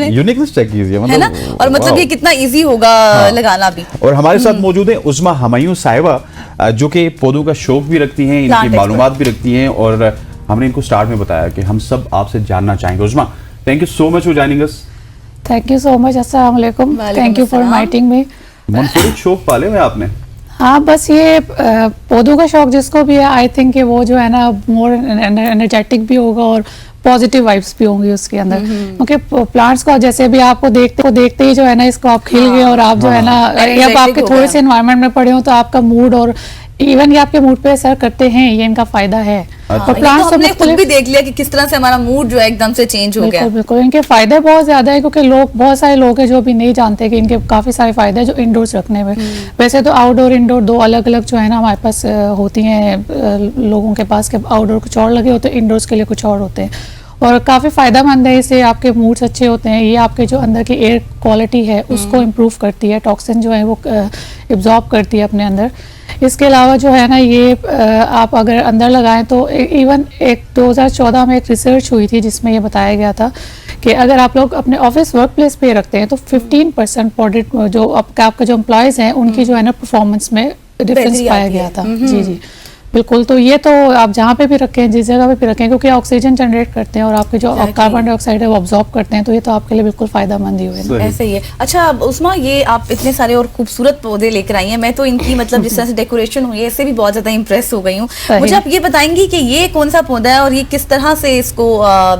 यूनिकनेस चेक कीजिए, है ना? और मतलब ये कितना इजी होगा लगाना भी। और हमारे साथ मौजूद है उस्मा हमायूं साहिबा, जो कि पौधों का शौक भी रखती हैं, इनकी मालूमात भी रखती हैं, और हमने इनको स्टार्ट में बताया कि हम सब आपसे जानना चाहेंगे। Usma, thank you so much for joining us. Thank you so much, अस्सलाम वालेकुम, thank you for inviting me. मुनफरिद शौक पाले हुए आपने? हाँ, बस ये पौधों का शौक जिसको भी है, आई थिंक कि वो जो है ना मोर एनर्जेटिक भी होगा और पॉजिटिव वाइब्स भी होंगी उसके अंदर, क्योंकि प्लांट्स को जैसे भी आपको देखते ही जो है ना, इसको आप खिल गए और आप जो है ना, जब आपके थोड़े से एनवायरनमेंट में पड़े हो तो आपका मूड और इवन ये आपके मूड पे असर करते हैं, ये इनका फायदा है। और प्लांट्स हमने खुद भी देख लिया कि किस तरह से हमारा मूड जो है एकदम से चेंज हो गया। बिल्कुल, इनके फायदे बहुत ज्यादा है, क्योंकि बहुत सारे लोग हैं जो भी नहीं जानते कि इनके काफी सारे फायदे हैं जो इंडोर्स रखने में। वैसे तो आउटडोर इंडोर दो अलग अलग जो है ना हमारे पास होती हैं लोगों के पास, के आउटडोर कुछ और लगे होते हैं, इंडोर्स के लिए कुछ और होते हैं, और काफ़ी फ़ायदेमंद है। इससे आपके मूड्स अच्छे होते हैं, ये आपके जो अंदर की एयर क्वालिटी है उसको इम्प्रूव करती है, टॉक्सिन जो है वो एब्जॉर्ब करती है अपने अंदर। इसके अलावा जो है ना, ये आप अगर अंदर लगाएं तो इवन 2014 में एक रिसर्च हुई थी जिसमें ये बताया गया था कि अगर आप लोग अपने ऑफिस वर्क प्लेस पे रखते हैं तो 15% जो आपका जो एम्प्लॉयज़ हैं उनकी जो है ना परफॉर्मेंस में डिफरेंस पाया गया था। जी जी बिल्कुल। तो ये तो आप जहाँ पे भी रखें, जिस जगह पे भी रखें, क्योंकि ऑक्सीजन जनरेट करते हैं और आपके जो कार्बन डाइऑक्साइड है वो ऑब्जॉर्ब करते हैं, तो ये तो आपके लिए बिल्कुल फायदेमंद ही हुए। ऐसे ही है। अच्छा उस्मा, ये आप इतने सारे और खूबसूरत पौधे लेकर आई हैं, मैं तो इनकी मतलब जिस तरह से डेकोरेशन हुई है इससे भी बहुत ज्यादा इंप्रेस हो गई हूँ। मुझे आप ये बताएंगी कि ये कौन सा पौधा है और ये किस तरह से इसको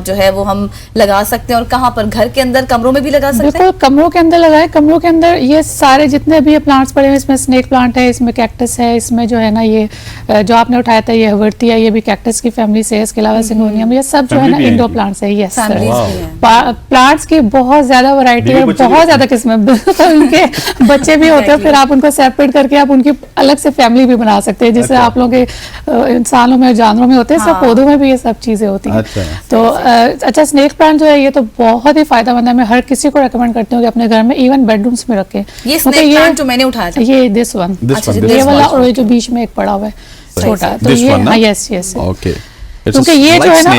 जो है वो हम लगा सकते हैं, और कहाँ पर, घर के अंदर, कमरों में भी लगा सकते हैं? बिल्कुल, कमरों के अंदर लगाए। कमरों के अंदर ये सारे जितने भी प्लांट्स पड़े हैं, इसमें स्नेक प्लांट है, इसमें कैक्टस है, इसमें जो है ना ये जो आपने उठाया था ये हवर्तिया, ये भी कैक्टस की फैमिली से है, इसके अलावा सिंगोनियम, ये सब जो है ना इंडोर प्लांट्स है। यस, प्लांट्स की बहुत ज्यादा वैरायटी है, बहुत ज्यादा किस्में, तो उनके बच्चे भी होते हैं, फिर आप उनको सेपरेट करके आप उनकी अलग से फैमिली भी बना सकते हैं, जैसे आप लोग इंसानों में, जानवरों में होते हैं, सब पौधों में भी ये सब चीजें होती हैं। तो अच्छा, स्नेक प्लांट जो है ये तो बहुत ही फायदेमंद है। मैं हर किसी को रेकमेंड करती हूँ कि अपने घर में इवन बेडरूम्स में रखें। ये स्नेक प्लांट जो मैंने उठाया था, ये दिस वन, ये वाला, और ये जो बीच में एक पड़ा हुआ है छोटा, तो ये यस ओके, क्योंकि ये जो है ना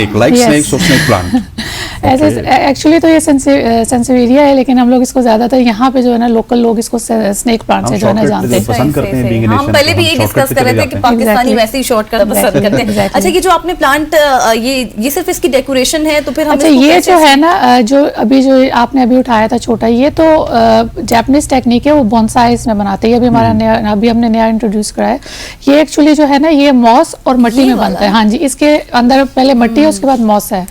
ऐसे एक्चुअली तो ये सेंसिवेरिया है, लेकिन हम लोग इसको ज्यादातर यहाँ पे जो है ना लोकल लोग इसको स्नेक प्लांट से जो है ना जानते हैं, पसंद करते हैं। हम पहले भी ये डिस्कस कर रहे थे कि पाकिस्तानी वैसे ही शॉर्टकट पसंद करते हैं। अच्छा, ये जो आपने प्लांट, ये सिर्फ इसकी डेकोरेशन है, तो फिर हम अच्छा, ये जो है ना जो आपने अभी उठाया था छोटा, ये तो जापानीज टेक्निक है, वो बोनसाई में बनाते हैं। अभी हमने नया इंट्रोड्यूस करा है। ये एक्चुअली जो है ना ये मॉस और मिट्टी में बनता है। हाँ जी, इसके अंदर पहले मिट्टी है, उसके बाद मॉस है,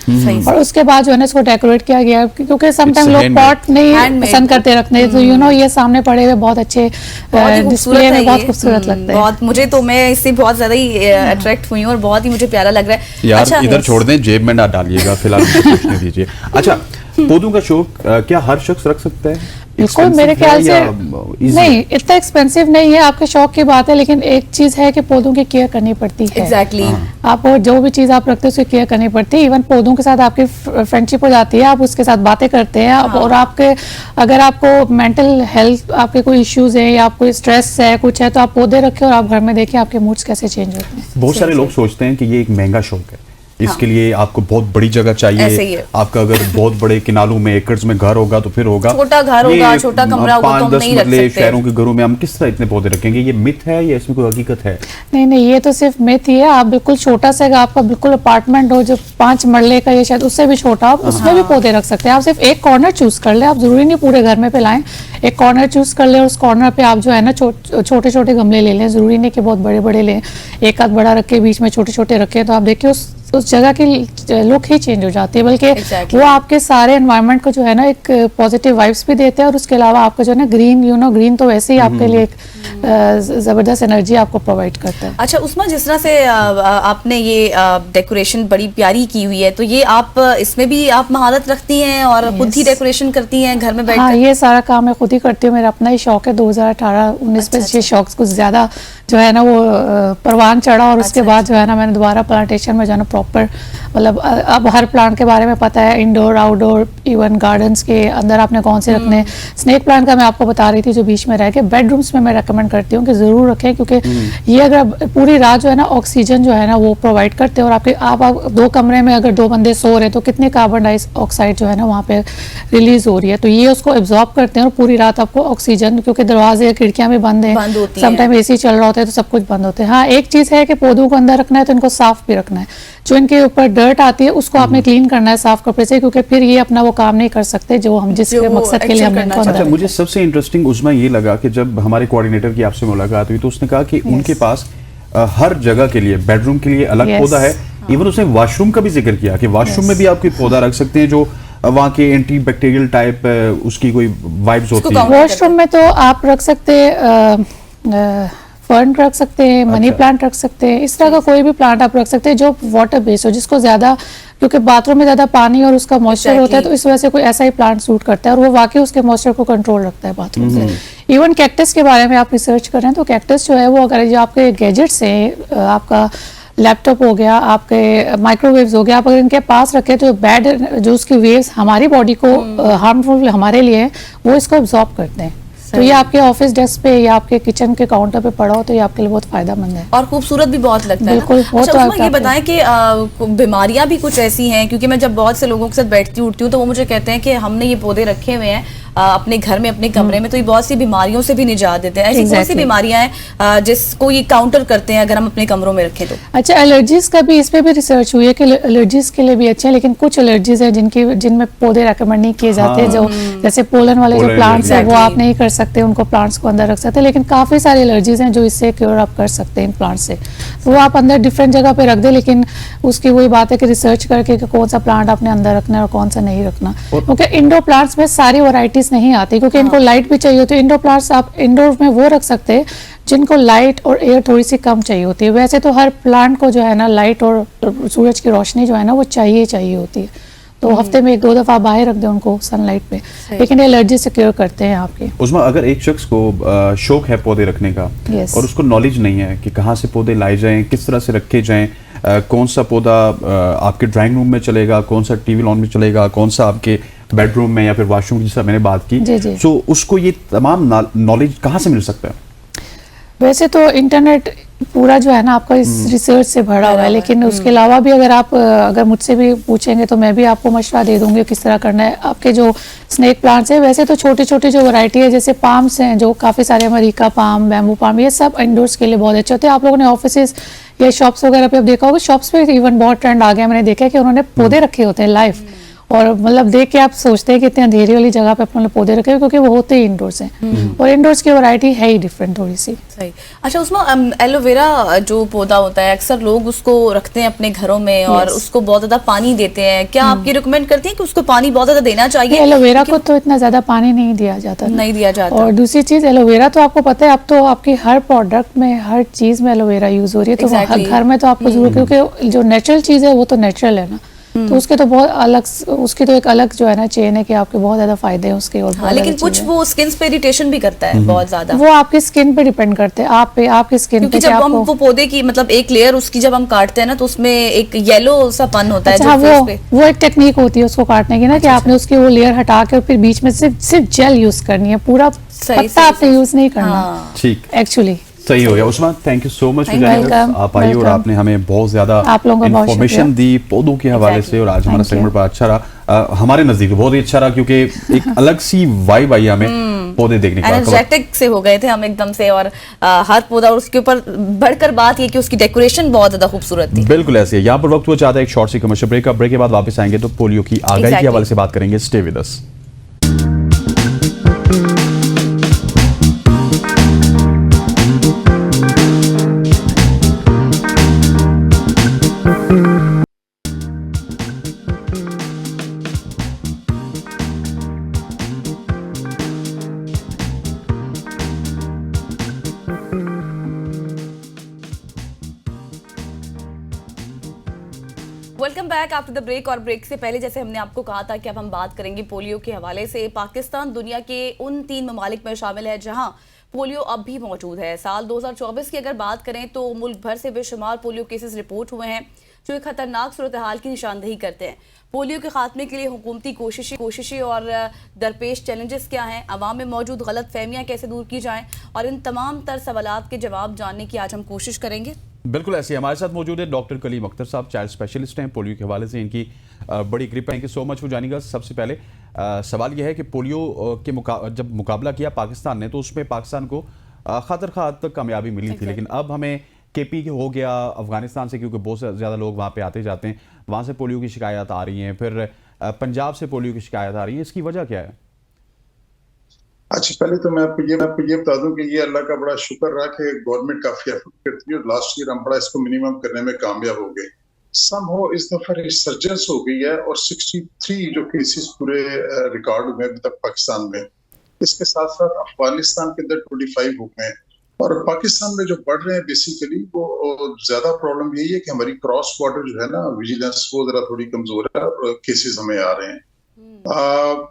और उसके बाद जो है ना इसको डेकोरेट किया गया, क्योंकि समटाइम लोग पॉट नहीं पसंद करते रखने, तो ये सामने पड़े हुए बहुत अच्छे डिस्प्ले में बहुत खूबसूरत लगता है। बहुत, मुझे तो, मैं इससे बहुत ज्यादा ही अट्रैक्ट हुई हूँ और बहुत ही मुझे प्यारा लग रहा है। यार अच्छा, इधर छोड़ दें, जेब में ना डालिएगा, फिलहाल पूछने दीजिए। अच्छा, पौधों का शौक क्या हर शख्स रख सकता है? बिल्कुल, मेरे ख्याल से नहीं, इतना एक्सपेंसिव नहीं है, आपके शौक की बात है, लेकिन एक चीज है कि पौधों की केयर करनी पड़ती है। एग्जैक्टली, आप जो भी चीज आप रखते हैं उसकी केयर करनी पड़ती है। इवन पौधों के साथ आपकी फ्रेंडशिप हो जाती है, आप उसके साथ बातें करते हैं, और आपके अगर आपको मेंटल हेल्थ, आपके कोई इश्यूज है या आपको स्ट्रेस है, कुछ है, तो आप पौधे रखें और आप घर में देखें आपके मूड्स कैसे चेंज होते हैं। बहुत सारे लोग सोचते हैं कि ये एक महंगा शौक है, इसके लिए आपको बहुत बड़ी जगह चाहिए। आपका अगर बहुत बड़े किनालों में, एकर्स में घर होगा तो फिर होगा, छोटा घर होगा, छोटा कमरा होगा, तो हम नहीं रख सकते। शहरों के घरों में हम किस तरह इतने पौधे रखेंगे? ये मिथ है या इसमें कोई हकीकत है? नहीं, ये तो सिर्फ मिथ ही है। आप बिल्कुल छोटा सा, आपका बिल्कुल अपार्टमेंट हो जो 5 मरले का, ये शायद उससे भी छोटा, आप उसमें भी पौधे रख सकते हैं। आप सिर्फ एक कॉर्नर चूज कर ले, आप जरूरी नहीं पूरे घर में फैलाएं, एक कॉर्नर चूज कर ले और उस कॉर्नर पे आप जो है ना छोटे छोटे गमले ले लें, जरूरी नहीं कि बहुत बड़े बड़े लें। एक आध बड़ा रखे, बीच में छोटे छोटे रखे, तो आप देखिए उस जगह की लुक ही चेंज हो जाती है, बल्कि वो आपके सारे एनवायरनमेंट को जो है ना एक पॉजिटिव वाइब्स भी देते हैं, और उसके अलावा आपका जो है ना ग्रीन तो वैसे ही आपके लिए एक जबरदस्त एनर्जी आपको प्रोवाइड करता है। अच्छा उस्मा, जिस तरह से आपने ये डेकोरेशन बड़ी प्यारी की हुई है, तो ये आप इसमें भी आप महारत रखती हैं और खुद ही डेकोरेशन करती हैं घर में बैठकर? हाँ, ये सारा काम मैं खुद ही करती हूँ, मेरा अपना ही शौक है। 2018-19 में ये शौक कुछ ज्यादा जो है ना वो परवान चढ़ा, और उसके बाद जो है ना मैंने दोबारा प्लांटेशन में जो है ना प्रॉपर, मतलब अब हर प्लांट के बारे में पता है, इंडोर आउटडोर, इवन गार्डन्स के अंदर आपने कौन से रखने। स्नेक प्लांट का मैं आपको बता रही थी जो बीच में रह के, बेडरूम्स में मैं रेकमेंड करती हूँ कि जरूर रखें, क्योंकि ये अगर पूरी रात जो है ना ऑक्सीजन जो है ना वो प्रोवाइड करते हैं, और आपके आप 2 कमरे में अगर 2 बंदे सो रहे हैं तो कितने कार्बन डाइऑक्साइड जो है ना वहाँ पे रिलीज हो रही है, तो ये उसको एब्जॉर्ब करते हैं और पूरी रात आपको ऑक्सीजन, क्योंकि दरवाजे खिड़कियां भी बंद है, समटाइम एसी चल रहा होता है तो सब कुछ बंद होते हैं। हाँ, एक चीज है कि पौधों को अंदर रखना है तो इनको साफ भी रखना है, जो इनके ऊपर डर्ट आती है उसको आपने क्लीन करना है साफ कपड़े से, क्योंकि फिर ये अपना वो काम नहीं कर सकते जो हम जिस मकसद के लिए हमने इनको अंदर। अच्छा, मुझे सबसे इंटरेस्टिंग उसमें ये लगा कि जब हमारे कोऑर्डिनेटर की आपसे मुलाकात हुई तो उसने कहा कि उनके पास हर जगह के लिए, बेडरूम के लिए अलग पौधा है, इवन उसने वॉशरूम का भी जिक्र किया कि वॉशरूम में भी आप कोई पौधा रख सकते हैं जो वहाँ के एंटी बैक्टीरियल टाइप उसकी कोई वाइब्स होती है। वॉशरूम में तो आप रख सकते फर्न रख सकते हैं, मनी प्लांट रख सकते हैं, इस तरह का कोई भी प्लांट आप रख सकते हैं जो वाटर बेस्ड हो, जिसको ज्यादा, क्योंकि बाथरूम में ज्यादा पानी और उसका मॉइस्चर होता है, तो इस वजह से कोई ऐसा ही प्लांट सूट करता है और वो वाकई उसके मॉइस्चर को कंट्रोल रखता है बाथरूम से। इवन कैक्टस के बारे में आप रिसर्च कर रहे हैं तो कैक्टस जो है वो, अगर जो आपके गैजेट्स हैं, आपका लैपटॉप हो गया, आपके माइक्रोवेव्स हो गया, आप अगर इनके पास रखें तो बैड जो उसकी वेव्स हमारी बॉडी को हार्मफुल हमारे लिए है, वो इसको एब्जॉर्ब करते हैं। तो ये आपके ऑफिस डेस्क पे या आपके किचन के काउंटर पे पड़ा हो तो ये आपके लिए बहुत फायदेमंद है और खूबसूरत भी बहुत लगता है। बिल्कुल। अच्छा, ये बताएं कि बीमारियां भी कुछ ऐसी हैं, क्योंकि मैं जब बहुत से लोगों के साथ बैठती उठती हूँ तो वो मुझे कहते हैं कि हमने ये पौधे रखे हुए हैं अपने घर में, अपने कमरे में, तो ये बहुत सी बीमारियों से भी निजात देते हैं। ऐसी कौन सी बीमारियां हैं जिसको ये काउंटर करते हैं अगर हम अपने कमरों में रखें तो? अच्छा, एलर्जीज का भी इस पे भी रिसर्च हुई है कि एलर्जीज के लिए भी अच्छे हैं, लेकिन कुछ एलर्जीज हैं जिनमें पौधे रेकमेंड नहीं किए जाते, जो जैसे पोलन वाले जो प्लांट्स है वो आप नहीं कर सकते, उनको प्लांट्स को अंदर रख सकते, लेकिन काफी सारी एलर्जीज हैं जो इससे क्योर आप कर सकते हैं इन प्लांट से, तो वो आप अंदर डिफरेंट जगह पे रख दे, लेकिन उसकी वही बात है कि रिसर्च करके कौन सा प्लांट आपने अंदर रखना है और कौन सा नहीं रखना, क्योंकि इंडोर प्लांट्स में सारी वैरायटी एक्टिविटीज़ नहीं आती, क्योंकि इनको लाइट भी चाहिए होती है। इंडोर प्लांट्स आप इंडोर में वो रख सकते हैं जिनको लाइट और एयर थोड़ी सी कम चाहिए होती है। वैसे तो हर प्लांट को जो है ना लाइट और सूरज की रोशनी जो है ना वो चाहिए होती है, तो हफ्ते में 1-2 दफ़ा बाहर रख दें उनको सनलाइट पे, लेकिन एलर्जी से क्योर करते हैं आपके। उसमें अगर एक शख्स को शौक है पौधे रखने का और उसको नॉलेज नहीं है कि कहाँ से पौधे लाए जाएं, किस तरह से रखे जाएं, कौन सा पौधा आपके ड्राइंग रूम में चलेगा, कौन सा टीवी लॉन में चलेगा, कौन सा आपके बेडरूम में या फिर वॉशरूम जिसका मैंने बात की, तो उसको ये तमाम नॉलेज कहाँ से मिल सकता है? वैसे तो इंटरनेट पूरा जो है ना आपका इस रिसर्च से भरा हुआ है, लेकिन उसके अलावा भी अगर मुझसे भी पूछेंगे तो मैं भी आपको मशवरा दे दूंगी किस तरह करना है। आपके जो स्नेक प्लांट्स है, वैसे तो छोटे छोटे जो वैरायटी है, जैसे पाम्स हैं जो काफ़ी सारे, अमेरिका पाम, बैम्बू पाम, ये सब इंडोर्स के लिए बहुत अच्छे होते हैं। आप लोगों ने ऑफिसेज या शॉप्स वगैरह पे अब देखा होगा, शॉप्स पे इवन बहुत ट्रेंड आ गया, मैंने देखा है कि उन्होंने पौधे रखे होते हैं लाइव, और मतलब देख के आप सोचते हैं कि इतनी अंधेरी वाली जगह पे अपने पौधे रखे, क्योंकि वो होते ही इंडोर्स हैं, और इंडोर्स की वैरायटी है ही डिफरेंट थोड़ी सी। सही। अच्छा, उसमें एलोवेरा जो पौधा होता है, अक्सर लोग उसको रखते हैं अपने घरों में और उसको बहुत ज्यादा पानी देते हैं। क्या आपकी रिकमेंड करती हैं कि उसको पानी बहुत ज्यादा देना चाहिए? एलोवेरा को तो इतना ज्यादा पानी नहीं दिया जाता। और दूसरी चीज, एलोवेरा तो आपको पता है अब तो आपकी हर प्रोडक्ट में, हर चीज में एलोवेरा यूज हो रही है, तो घर में तो आपको जरूर, क्योंकि जो नेचुरल चीज है वो तो नेचुरल है ना, तो उसके तो बहुत अलग, उसकी तो एक अलग जो है ना चेन है कि आपके बहुत ज्यादा फायदे हैं उसके। और लेकिन कुछ वो स्किन पे इरिटेशन भी करता है बहुत ज्यादा। वो आपकी स्किन पे डिपेंड करते हैं, आप पे, आपकी स्किन पे। जब हम वो पौधे की मतलब एक लेयर उसकी जब हम काटते हैं ना, तो उसमें एक येलो सा पन होता है। अच्छा, वो एक टेक्निक होती है उसको काटने की ना, कि आपने उसकी वो लेयर हटा के फिर बीच में सिर्फ जेल यूज करनी है, पूरा पत्ता आपने यूज नहीं करना। ठीक, एक्चुअली सही हो गया। Usman, thank you so much, आप आई और आपने हमें बहुत ज्यादा इंफॉर्मेशन दी पौधों के हवाले से, और आज हमारा सेगमेंट बड़ा अच्छा रहा, हमारे नजदीक बहुत ही अच्छा रहा, क्योंकि एक अलग सी वाइब आई हमें पौधे देखने का। एनर्जेटिक से हो गए थे हम एकदम से, और हर पौधा, और उसके ऊपर बढ़कर बात ये कि उसकी डेकोरेशन बहुत ज्यादा खूबसूरत थी। बिल्कुल ऐसे है। यहाँ पर वक्त हुआ चाहता है एक शॉर्ट सी कमर्शियल ब्रेक के बाद वापस आएंगे तो पोलियो की आगाही के हवाले से बात करेंगे। Stay with us. Welcome back after the break. और ब्रेक से पहले जैसे हमने आपको कहा था कि अब हम बात करेंगे पोलियो के हवाले से। पाकिस्तान दुनिया के उन 3 ममालिक में शामिल है जहां पोलियो अब भी मौजूद है। साल 2024 की अगर बात करें तो मुल्क भर से बेशुमार पोलियो केसेस रिपोर्ट हुए हैं, जो एक खतरनाक सूरत हाल की निशानदेही करते हैं। पोलियो के खात्मे के लिए हुकूमती कोशिशें और दरपेश चैलेंजेस क्या हैं, अवाम में मौजूद गलत फहमियाँ कैसे दूर की जाएं, और इन तमाम तर सवालात के जवाब जानने की आज हम कोशिश करेंगे। बिल्कुल ऐसे हमारे साथ मौजूद है डॉक्टर कलीम अख्तर साहब, चाइल्ड स्पेशलिस्ट हैं पोलियो के हवाले से। इनकी बड़ी कृपा है। Thank you so much for joining अस। सबसे पहले सवाल यह है कि पोलियो के जब मुकाबला किया पाकिस्तान ने, तो उसमें पाकिस्तान को खतर खा तक कामयाबी मिली थी, लेकिन अब हमें केपी हो गया अफगानिस्तान से, क्योंकि बहुत ज़्यादा लोग वहाँ पे आते जाते हैं, वहाँ से पोलियो की शिकायत आ रही हैं, फिर पंजाब से पोलियो की शिकायत आ रही है। इसकी वजह क्या है? अच्छा, पहले तो मैं आपको ये बता दूं कि ये अल्लाह का बड़ा शुक्र रहा कि गवर्नमेंट काफी एफर्ट करती है, और लास्ट ईयर हम बड़ा इसको मिनिमम करने में कामयाब हो गए। समहाउ इस दफा रिसर्जेंस हो गई है, और 63 जो केसेस पूरे रिकॉर्ड हुए अभी तक पाकिस्तान में। इसके साथ साथ अफगानिस्तान के अंदर 25 हो गए, और पाकिस्तान में जो बढ़ रहे हैं बेसिकली वो ज्यादा प्रॉब्लम यही है कि हमारी क्रॉस बॉर्डर जो है ना विजिलेंस, वो जरा थोड़ी कमजोर है, और केसेस हमें आ रहे हैं।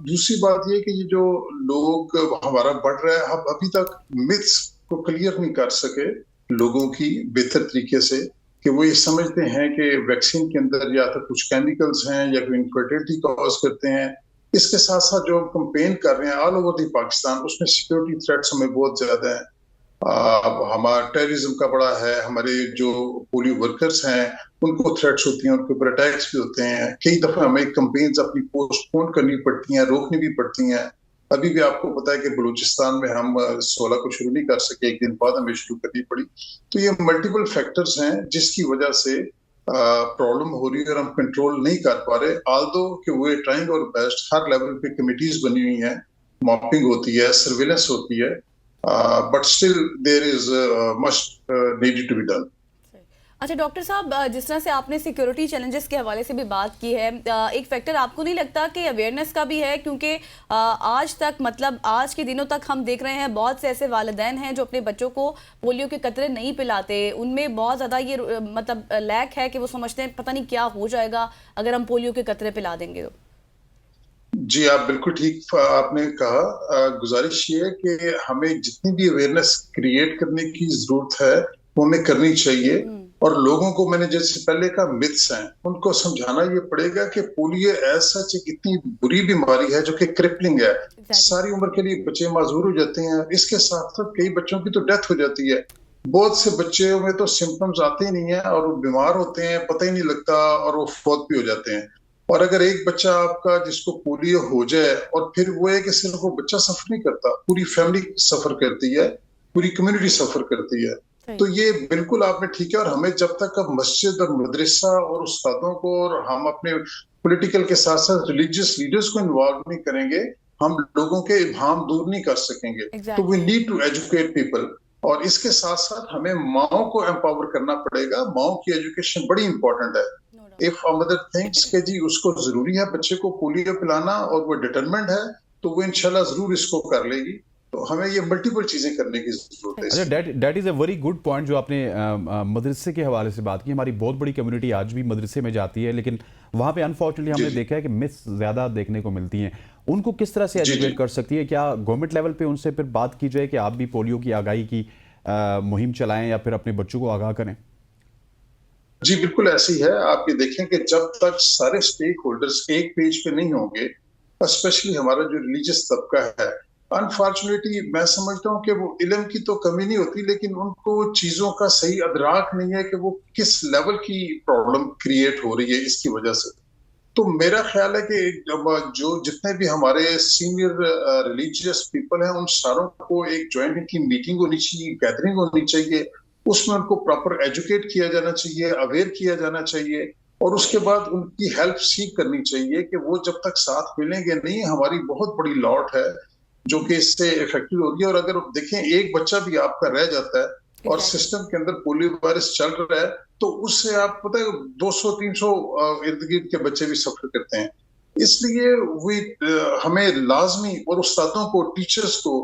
दूसरी बात ये कि ये जो लोग हमारा बढ़ रहा है, हम अभी तक मिथ्स को क्लियर नहीं कर सके लोगों की बेहतर तरीके से, कि वो ये समझते हैं कि वैक्सीन के अंदर या तो कुछ केमिकल्स हैं या कोई इनफर्टिलिटी कॉज करते हैं। इसके साथ साथ जो कंपेन कर रहे हैं ऑल ओवर द पाकिस्तान, उसमें सिक्योरिटी थ्रेट्स हमें बहुत ज्यादा है। हमारा टेररिज्म का बड़ा है, हमारे जो पोलियो वर्कर्स हैं उनको थ्रेट्स होती हैं, उनके ऊपर अटैक्स भी होते हैं। कई दफा हमें कैंपेन्स अपनी पोस्टपोन करनी पड़ती हैं, रोकनी भी पड़ती हैं। अभी भी आपको पता है कि बलूचिस्तान में हम 16 को शुरू नहीं कर सके, एक दिन बाद हमें शुरू करनी पड़ी। तो ये मल्टीपल फैक्टर्स हैं जिसकी वजह से प्रॉब्लम हो रही है, और हम कंट्रोल नहीं कर पा रहे। ऑल्दो कि वे ट्राइंग और बेस्ट, हर लेवल पे कमिटीज बनी हुई हैं, मॉपिंग होती है, सर्विलेंस होती है, but still there is much needed to be done. अच्छा डॉक्टर साहब, जिस तरह से आपने सिक्योरिटी चैलेंजेस के हवाले से भी बात की है, एक फैक्टर आपको नहीं लगता कि अवेयरनेस का भी है? क्योंकि आज तक, मतलब आज के दिनों तक हम देख रहे हैं बहुत से ऐसे वालिदैन हैं जो अपने बच्चों को पोलियो के कतरे नहीं पिलाते। उनमें बहुत ज़्यादा ये मतलब लैक है कि वो समझते हैं पता नहीं क्या हो जाएगा अगर हम पोलियो के कतरे पिला देंगे तो। जी, आप बिल्कुल ठीक आपने कहा। गुजारिश ये है कि हमें जितनी भी अवेयरनेस क्रिएट करने की जरूरत है वो हमें करनी चाहिए, और लोगों को, मैंने जैसे पहले कहा, मिथ्स हैं, उनको समझाना ये पड़ेगा कि पोलियो ऐसा एक इतनी बुरी बीमारी है जो कि क्रिपलिंग है, सारी उम्र के लिए बच्चे माजूर हो जाते हैं। इसके साथ साथ कई बच्चों की तो डेथ हो जाती है। बहुत से बच्चों में तो सिम्टम्स आते ही नहीं है और वो बीमार होते हैं, पता ही नहीं लगता, और वो फौत भी हो जाते हैं। और अगर एक बच्चा आपका जिसको पोलियो हो जाए, और फिर वो है कि सिर्फ वो बच्चा सफर नहीं करता, पूरी फैमिली सफर करती है, पूरी कम्युनिटी सफर करती है। तो ये बिल्कुल आपने ठीक है। और हमें जब तक अब मस्जिद और मदरसा और उस्तादों को, और हम अपने पॉलिटिकल के साथ साथ रिलीजियस लीडर्स को इन्वॉल्व नहीं करेंगे, हम लोगों के इब्हाम दूर नहीं कर सकेंगे। तो we need to educate people. और इसके साथ साथ हमें माओ को एम्पावर करना पड़ेगा। माओ की एजुकेशन बड़ी इंपॉर्टेंट है। इफ अ मदर थिंक्स के जी उसको जरूरी है बच्चे को पोलियो पिलाना और वो डिटरमिन्ड है, तो वो इंशाल्लाह जरूर इसको कर लेगी। तो हमें ये मल्टीपल चीजें करने की जरूरत है। अच्छा, that is a very good point जो आपने मदरसे के हवाले से बात की। हमारी बहुत बड़ी कम्युनिटी आज भी मदरसे में जाती है, लेकिन वहाँ पे अनफॉर्चुनेटली हमने देखा है कि मिस ज़्यादा देखने को मिलती हैं। उनको किस तरह से एजुकेट कर सकती है? क्या गवर्नमेंट लेवल पे उनसे फिर बात की जाए कि आप भी पोलियो की आगाही की मुहिम चलाएं या फिर अपने बच्चों को आगाह करें? जी बिल्कुल ऐसी है। आप ये देखें कि जब तक सारे स्टेक होल्डर्स एक पेज पे नहीं होंगे, स्पेशली हमारा जो रिलीजियस तबका है, अनफॉर्चुनेटली मैं समझता हूँ कि वो इल्म की तो कमी नहीं होती, लेकिन उनको चीजों का सही अदराक नहीं है कि वो किस लेवल की प्रॉब्लम क्रिएट हो रही है इसकी वजह से। तो मेरा ख्याल है कि जो जितने भी हमारे सीनियर रिलीजियस पीपल हैं, उन सारों को एक ज्वाइंट की मीटिंग होनी चाहिए, गैदरिंग होनी चाहिए। उसमें उनको प्रॉपर एजुकेट किया जाना चाहिए, अवेयर किया जाना चाहिए, और उसके बाद उनकी हेल्प सीख करनी चाहिए कि वो जब तक साथ मिलेंगे नहीं, हमारी बहुत बड़ी लॉट है जो कि इससे इफेक्टिव होगी। और अगर देखें एक बच्चा भी आपका रह जाता है और सिस्टम के अंदर पोलियो वायरस चल रहा है, तो उससे आप पता है 200-300 इर्द गिर्द के बच्चे भी सफर करते हैं। इसलिए हमें लाजमी, और उस्तादों को, टीचर्स को,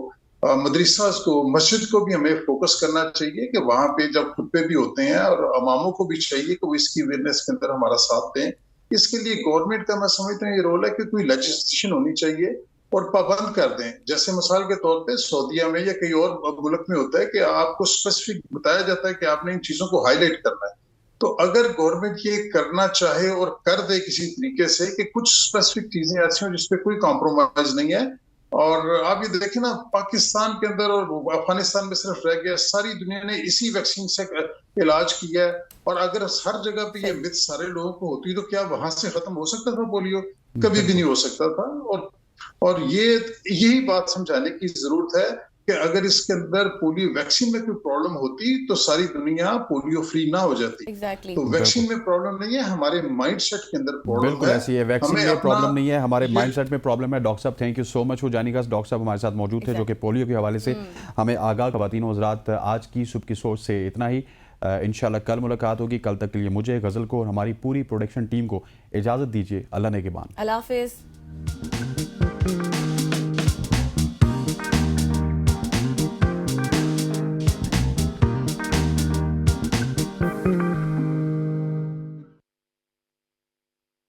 मदरसास को, मस्जिद को भी हमें फोकस करना चाहिए कि वहां पे जब खुतबे भी होते हैं, और इमामों को भी चाहिए कि वो इसकी अवेयरनेस के अंदर हमारा साथ दें। इसके लिए गवर्नमेंट का मैं समझता हूँ ये रोल है कि कोई लेजिस्लेशन होनी चाहिए और पाबंद कर दें। जैसे मिसाल के तौर पे सऊदीया में या कई और मुल्क में होता है कि आपको स्पेसिफिक बताया जाता है कि आपने इन चीजों को हाईलाइट करना है। तो अगर गवर्नमेंट ये करना चाहे और कर दे किसी तरीके से कि कुछ स्पेसिफिक चीजें ऐसी हों जिसपे कोई कॉम्प्रोमाइज नहीं है। और आप ये देखें ना, पाकिस्तान के अंदर और अफगानिस्तान में सिर्फ रह गया, सारी दुनिया ने इसी वैक्सीन से इलाज किया है। और अगर हर जगह पे ये मिथ सारे लोगों को होती तो क्या वहां से खत्म हो सकता था पोलियो? कभी भी नहीं हो सकता था। और यही बात समझाने की जरूरत है कि अगर इसके अंदर पोलियो वैक्सीन में कोई प्रॉब्लम होती तो सारी दुनिया पोलियो फ्री ना हो जाती। तो वैक्सीन में प्रॉब्लम नहीं है, हमारे माइंडसेट के अंदर प्रॉब्लम है। बिल्कुल ऐसी है, वैक्सीन में प्रॉब्लम नहीं है, हमारे माइंडसेट में प्रॉब्लम है। डॉक्टर साहब, thank you so much for joining us. Doctor साहब हमारे साथ मौजूद थे जो कि पोलियो के हवाले से हमें आगाह ख़वातीन व हज़रात। आज की सुबह की सोच से इतना ही। इंशाल्लाह कल मुलाकात होगी। कल तक के लिए मुझे, गज़ल को और हमारी पूरी प्रोडक्शन टीम को इजाज़त दीजिए। अल्लाह ने के बान। अल्लाह हाफ़िज़।